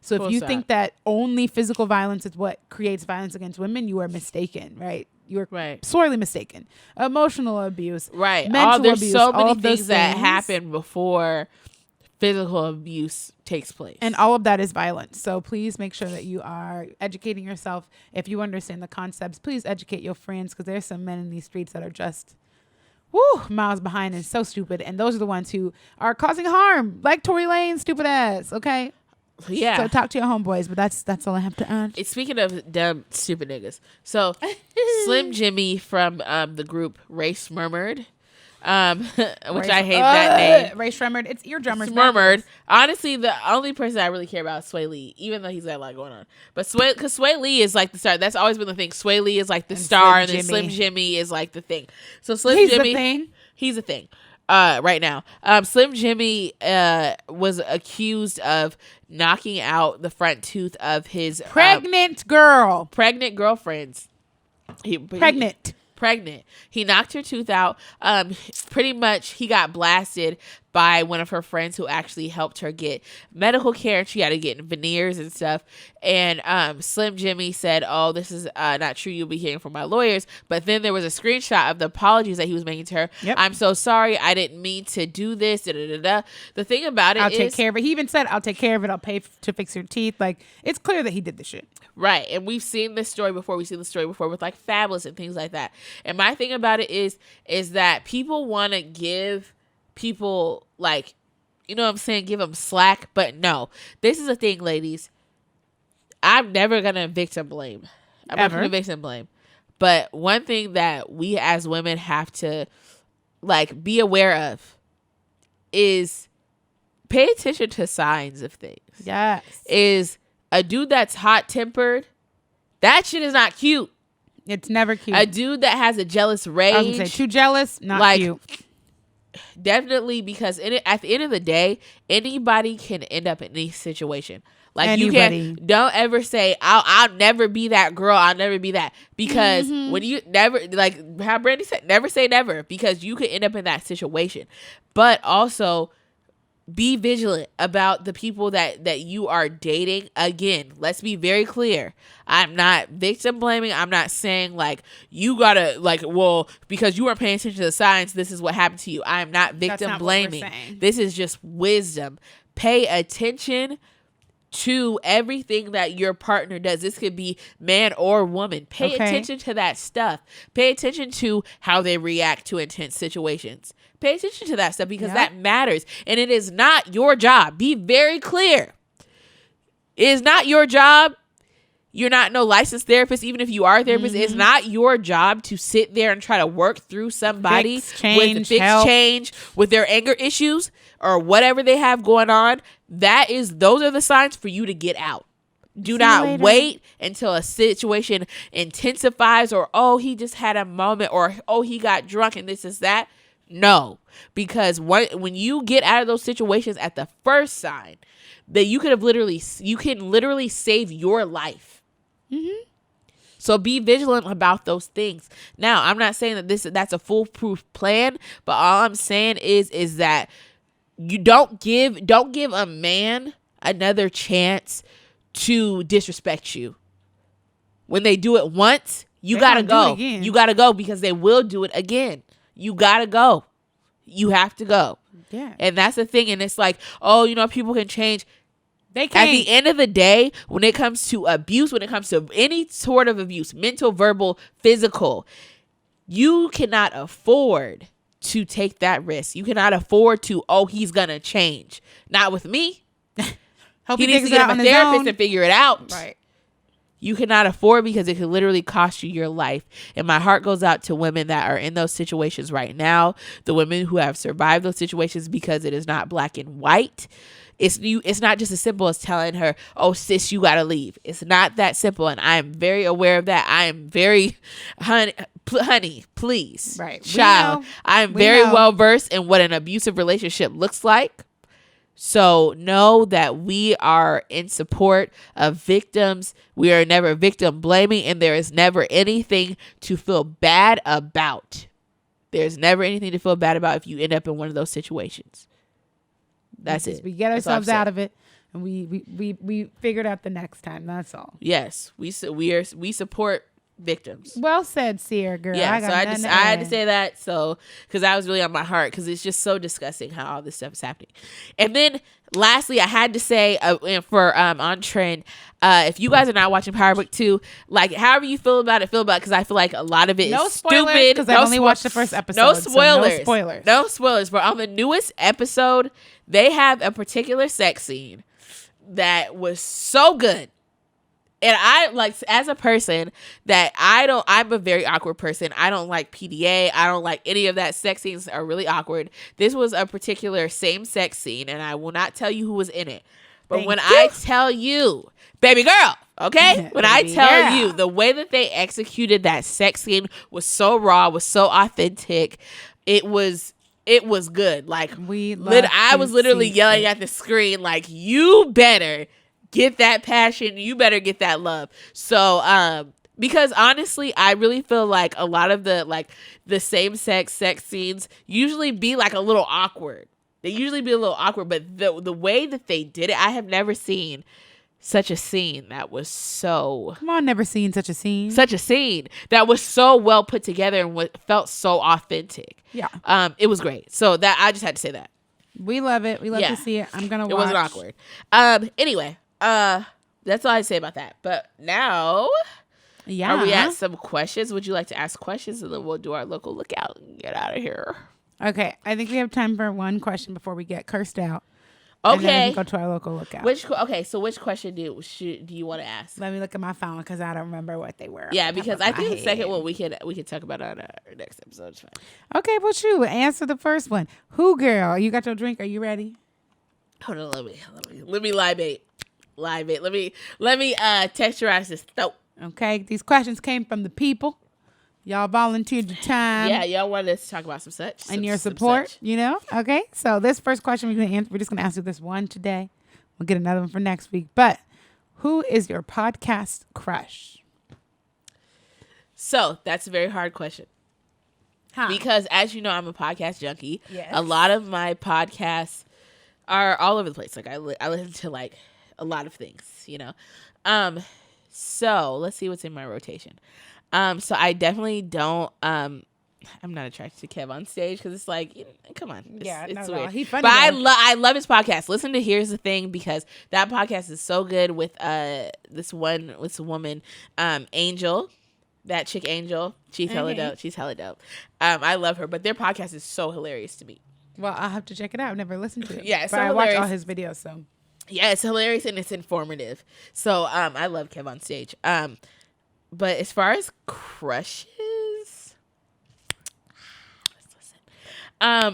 So if you think that only physical violence is what creates violence against women, you are mistaken, right? You're sorely mistaken. Emotional abuse, mental there's abuse, so many all of those things that happen before physical abuse takes place. And all of that is violence. So please make sure that you are educating yourself. If you understand the concepts, please educate your friends, because there's some men in these streets that are just miles behind and so stupid. And those are the ones who are causing harm, like Tory Lanez, stupid ass. Okay. Yeah. So talk to your homeboys, but that's all I have to add. Speaking of dumb, stupid niggas. So Slim Jimmy from the group Race Murmured, which I hate that name. Race Murmured. It's eardrummers. Murmured. Honestly, the only person I really care about is Sway Lee, even though he's got a lot going on. But Sway Lee is like the star. That's always been the thing. Sway Lee is like the star, and then Slim Jimmy is like the thing. So Slim Jimmy, he's a thing. Right now, Slim Jimmy was accused of knocking out the front tooth of his pregnant girlfriends. Pregnant. He knocked her tooth out. Pretty much he got blasted by one of her friends who actually helped her get medical care. She had to get veneers and stuff. And Slim Jimmy said, "Oh, this is not true. You'll be hearing from my lawyers." But then there was a screenshot of the apologies that he was making to her. Yep. "I'm so sorry. I didn't mean to do this. Da, da, da, da." The thing about it I'll take care of it. He even said, "I'll take care of it. I'll pay to fix your teeth." Like, it's clear that he did the shit. Right. And we've seen this story before. We've seen the story before with like Fabulous and things like that. And my thing about it is that people want to give people, like, you know what I'm saying, give them slack. But no, this is the thing, ladies. I'm never going to victim blame. I'm not going to victim blame. But one thing that we as women have to like be aware of is pay attention to signs of things. Yes. Is a dude that's hot tempered, that shit is not cute. It's never cute. A dude that has a jealous rage. I was gonna say too jealous, not cute. Definitely, because at the end of the day, anybody can end up in any situation. Like anybody. You don't ever say I'll never be that girl. I'll never be that, because when you never, like how Brandy said, never say never, because you could end up in that situation. But also be vigilant about the people that you are dating. Again, let's be very clear. I'm not victim blaming. I'm not saying like you gotta like, well, because you weren't paying attention to the signs, this is what happened to you. I am not victim blaming. This is just wisdom. Pay attention to everything that your partner does. This could be man or woman. Pay attention to that stuff. Pay attention to how they react to intense situations. Pay attention to that stuff, because that matters. And it is not your job. Be very clear. It is not your job. You're not no licensed therapist. Even if you are a therapist, it's not your job to sit there and try to work through somebody with change with their anger issues or whatever they have going on. Those are the signs for you to get out. Do not wait until a situation intensifies, or, oh, he just had a moment, or, oh, he got drunk and this is that. No, because when you get out of those situations at the first sign, that you can literally save your life. So be vigilant about those things. Now, I'm not saying that that's a foolproof plan, but all I'm saying is that you don't give a man another chance to disrespect you. When they do it once, you gotta go. You gotta go, because they will do it again. You gotta go. You have to go. Yeah. And that's the thing. And it's like, oh, people can change. They can't. At the end of the day, when it comes to abuse, when it comes to any sort of abuse, mental, verbal, physical, you cannot afford to take that risk. You cannot afford to, oh, he's gonna change. Not with me. He needs to get him a therapist and figure it out. Right. You cannot afford, because it could literally cost you your life. And my heart goes out to women that are in those situations right now. The women who have survived those situations, because it is not black and white. It's not just as simple as telling her, oh, sis, you got to leave. It's not that simple. And I am very aware of that. I am very, honey, please. Right. Child, I am very well versed in what an abusive relationship looks like. So know that we are in support of victims. We are never victim blaming, and there is never anything to feel bad about. There's never anything to feel bad about if you end up in one of those situations. That's it. We get ourselves out of it, and we figured out the next time. That's all. Yes, we support victims. Well said, Sierra girl. Yeah, I had to say that, so because that was really on my heart, because it's just so disgusting how all this stuff is happening. And then lastly, I had to say for On Trend, if you guys are not watching Power Book 2, like however you feel about it, because I feel like a lot of it is stupid. Because I've only watched the first episode. No spoilers. So no spoilers. No spoilers. But on the newest episode, they have a particular sex scene that was so good. And I, like, as a person that I'm a very awkward person. I don't like PDA. I don't like any of that. Sex scenes are really awkward. This was a particular same-sex scene, and I will not tell you who was in it. But I tell you, baby girl, okay? When I tell you, the way that they executed that sex scene was so raw, was so authentic. It was good. Like, I was literally yelling at the screen, like, you better get that passion. You better get that love. So, because honestly, I really feel like a lot of the same sex scenes usually be like a little awkward. They usually be a little awkward, but the way that they did it, I have never seen such a scene that was so... Come on, never seen such a scene. Such a scene that was so well put together and felt so authentic. Yeah. It was great. So that I just had to say that. We love it. We love to see it. I'm going to watch. It wasn't awkward. Anyway, that's all I say about that. But now... Yeah. Are we at some questions? Would you like to ask questions? And then we'll do our local lookout and get out of here. Okay. I think we have time for one question before we get cursed out. Okay. And then we can go to our local lookout. So which question do you want to ask? Let me look at my phone because I don't remember what they were. Yeah, because I think the second one we could talk about on our next episode. It's fine. Okay, well, shoot. Answer the first one. Who, girl? You got your drink? Are you ready? Hold on, let me libate. Let me texturize this throat. Okay, these questions came from the people. Y'all volunteered your time. Yeah, y'all wanted us to talk about some such. And your support, you know? Okay, so this first question we're just going to answer this one today. We'll get another one for next week. But who is your podcast crush? So that's a very hard question. Huh. Because as you know, I'm a podcast junkie. Yes. A lot of my podcasts are all over the place. Like I listen to like a lot of things, you know? So let's see what's in my rotation. So I definitely don't. I'm not attracted to Kev on stage because it's like, come on, it's weird. He's funny, but I love his podcast. Listen to Here's the Thing because that podcast is so good with this woman, Angel, that chick Angel. She's hella dope. She's hella dope. I love her, but their podcast is so hilarious to me. Well, I'll have to check it out. I've never listened to it. Yeah, but I watch all his videos. So yeah, it's hilarious and it's informative. So I love Kev on stage. But as far as crushes, let's listen.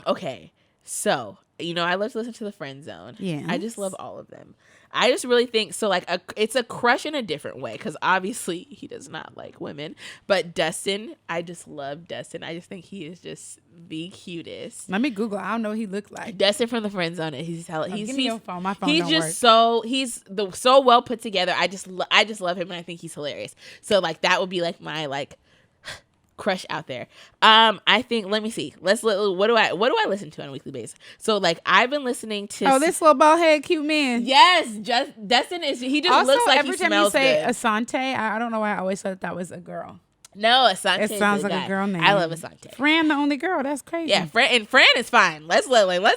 Okay. So, I love to listen to the Friend Zone. Yeah. I just love all of them. I just really think so. Like, it's a crush in a different way because obviously he does not like women. But Dustin, I just love Dustin. I just think he is just the cutest. Let me Google. I don't know what he looked like. Dustin from the Friend Zone. He's give me your phone. My phone he's don't just work. so well put together. I just love him and I think he's hilarious. So like that would be like my like crush out there. I think, let me see. What do I listen to on a weekly basis? So like I've been listening to this little bald head cute man. Yes, Dustin he just also, looks like every he time smells you say good. Asante, I don't know why I always thought that was a girl. No, Asante. It sounds like a girl name. I love Asante. Fran, the only girl. That's crazy. Yeah, Fran is fine. Let's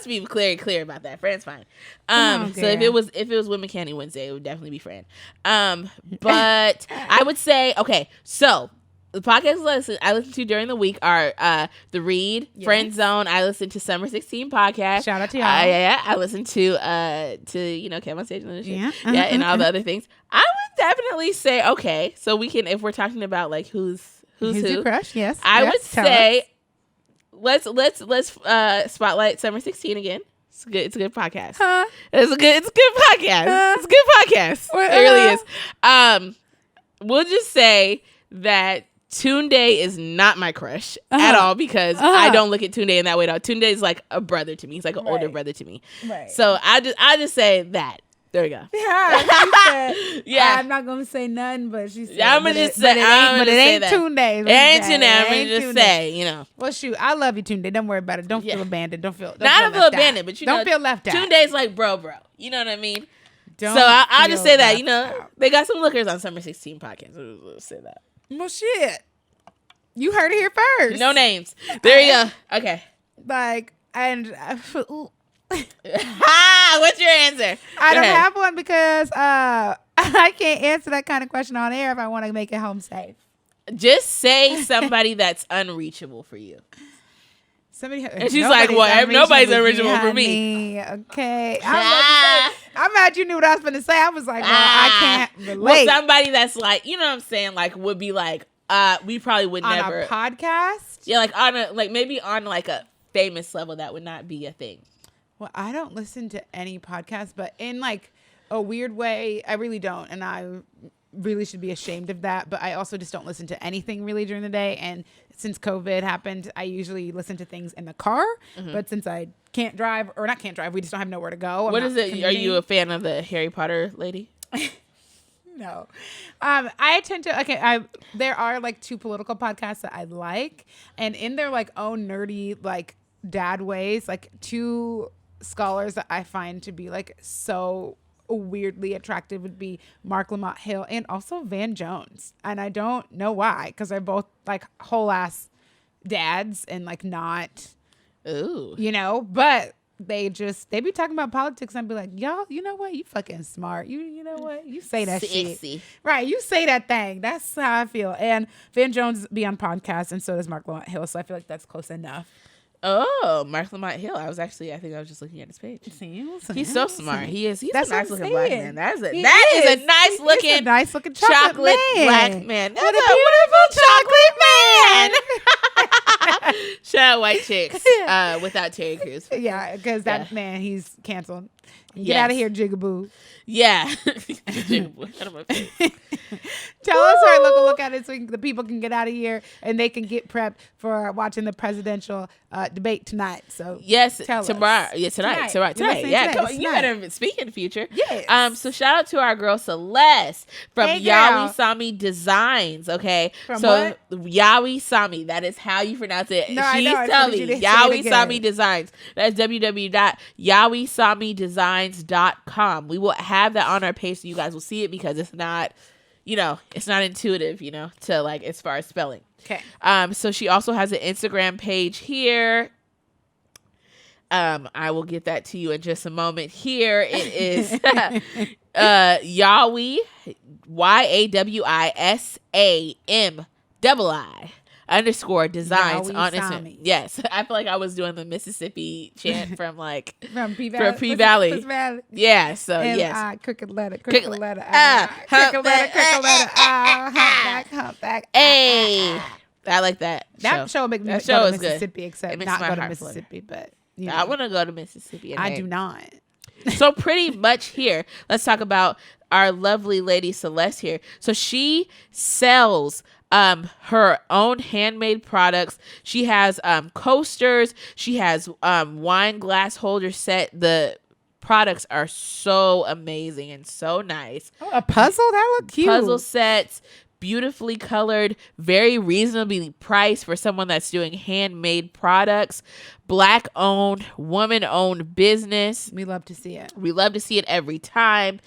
be clear about that. Fran's fine. So if it was Women Candy Wednesday, it would definitely be Fran. But I would say, okay, so the podcasts I listen to during the week are The Read, yes. Friend Zone. I listen to Summer 16 podcast. Shout out to y'all. Yeah. I listen to Kev on stage and shit. Yeah. And all the other things. I would definitely say, okay, so we can, if we're talking about like who's who, your crush? Yes. I would say let's spotlight Summer 16 again. It's a good podcast. Huh? It's a good podcast. It's a good podcast. It really is. We'll just say that Tunde is not my crush at all because I don't look at Tunde in that way at all. Tunde is like a brother to me. He's like an older brother to me. Right. So I just say that. There we go. Yeah, I'm not gonna say nothing, but she said. I'm gonna just say, but it ain't Tunde. It ain't Tunde. I'm gonna just say, Well, shoot, I love you, Tunde. Don't worry about it. Don't feel abandoned. Don't feel abandoned, but don't feel left out. Tunde's like bro. You know what I mean? I'll just say that. They got some lookers on Summer 16 podcast. We'll say that. Well, shit. You heard it here first. No names. There you go. Okay. Like, and what's your answer? I don't have one because I can't answer that kind of question on air if I want to make it home safe. Just say somebody that's unreachable for you. And she's like, well, nobody's unreachable for me. Okay. I'm mad you knew what I was going to say. I was like, well, I can't relate. Well, somebody that's like, you know what I'm saying? Like, would be like, we probably would on never. On a podcast? Yeah, like maybe on like a famous level, that would not be a thing. Well, I don't listen to any podcast, but in like a weird way, I really don't. And I really should be ashamed of that. But I also just don't listen to anything really during the day. And since COVID happened, I usually listen to things in the car. Mm-hmm. But since I can't drive, we just don't have nowhere to go. What is it? Commuting. Are you a fan of the Harry Potter lady? No. I tend to, there are like 2 political podcasts that I like. And in their like own nerdy, like dad ways, like 2 scholars that I find to be like so weirdly attractive would be Mark Lamont Hill and also Van Jones. And I don't know why, because they're both like whole ass dads and like not, but they be talking about politics and be like, y'all, you know what? You fucking smart. You know what? You say that shit. Right. You say that thing. That's how I feel. And Van Jones be on podcasts and so does Mark Lamont Hill. So I feel like that's close enough. Oh, Mark Lamont Hill. I think I was just looking at his page. He's so smart. He's a nice looking black man. That is a nice looking chocolate black man. That's a beautiful chocolate man. Shout out white chicks without Terry Crews. Yeah, because that man, he's canceled. Get out of here, Jigaboo. Yeah. Tell us our look at it so the people can get out of here and they can get prepped for watching the presidential debate tonight. So yes, tomorrow. Yeah, tonight. Yeah, come on. You better speak in the future. Yes. So shout out to our girl Celeste from Yawi Sami Designs. Okay. From so what? Yawi Sami. That is how you pronounce it. No, She's telling me Yawi Sami Designs. That's www.yawiSamiDesigns.com. We will have that on our page so you guys will see it because it's not, it's not intuitive, to like as far as spelling. Okay. So she also has an Instagram page here. I will get that to you in just a moment. Here it is Yawi, YAWISAMII _designs on Instagram. Yes, I feel like I was doing the Mississippi chant from P Valley. Yeah, so and, yes. Crooked letter, crooked letter, humpback. Hey, I like that. That show make me go to Mississippi, except not go to Mississippi, but I want to go to Mississippi. I do not. So pretty much here, let's talk about our lovely lady Celeste here. So she sells her own handmade products. She has coasters. She has wine glass holder set. The products are so amazing and so nice. Oh, a puzzle? That look cute. Puzzle sets, beautifully colored, very reasonably priced for someone that's doing handmade products. Black owned, woman owned business. We love to see it. We love to see it every time.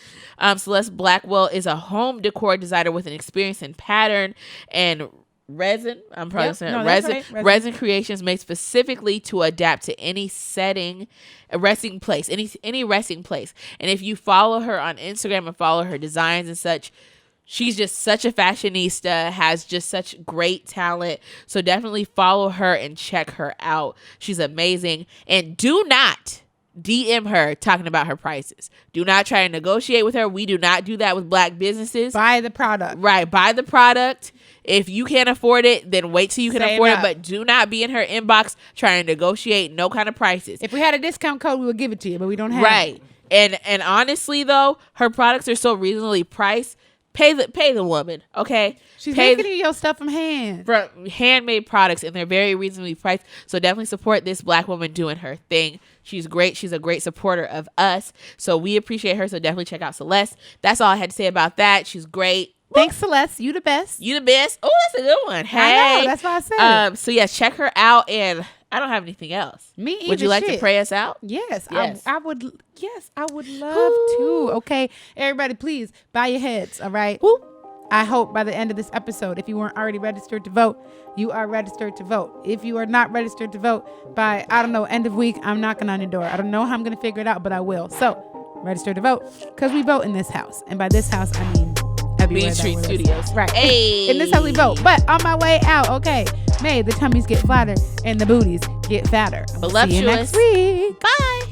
Celeste Blackwell is a home decor designer with an experience in pattern and resin. I'm probably saying resin. Right. Resin creations made specifically to adapt to any setting, a resting place, any resting place. And if you follow her on Instagram and follow her designs and such, she's just such a fashionista, has just such great talent. So definitely follow her and check her out. She's amazing. And do not DM her talking about her prices. Do not try to negotiate with her. We do not do that with black businesses. Buy the product. Right. Buy the product. If you can't afford it, then wait till you can afford it. But do not be in her inbox trying to negotiate no kind of prices. If we had a discount code, we would give it to you, but we don't have it. And honestly, though, her products are so reasonably priced. Pay the woman, okay? She's making you your stuff from hand. From handmade products, and they're very reasonably priced. So definitely support this black woman doing her thing. She's great. She's a great supporter of us. So we appreciate her. So definitely check out Celeste. That's all I had to say about that. She's great. Thanks, Celeste. You the best. You the best. Oh, that's a good one. Hey. I know. That's what I said. So yeah, check her out. And I don't have anything else. Me either. Would you like to pray us out? Yes. I would. Yes, I would love to. Okay, everybody, please bow your heads. All right. Woo. I hope by the end of this episode, if you weren't already registered to vote, you are registered to vote. If you are not registered to vote by, end of week, I'm knocking on your door. I don't know how I'm going to figure it out, but I will. So register to vote because we vote in this house. And by this house, I mean Beach Street Studios. Right. Hey. In this house we vote. But on my way out, okay, may the tummies get flatter and the booties get fatter. Voluptuous. See you next week. Bye.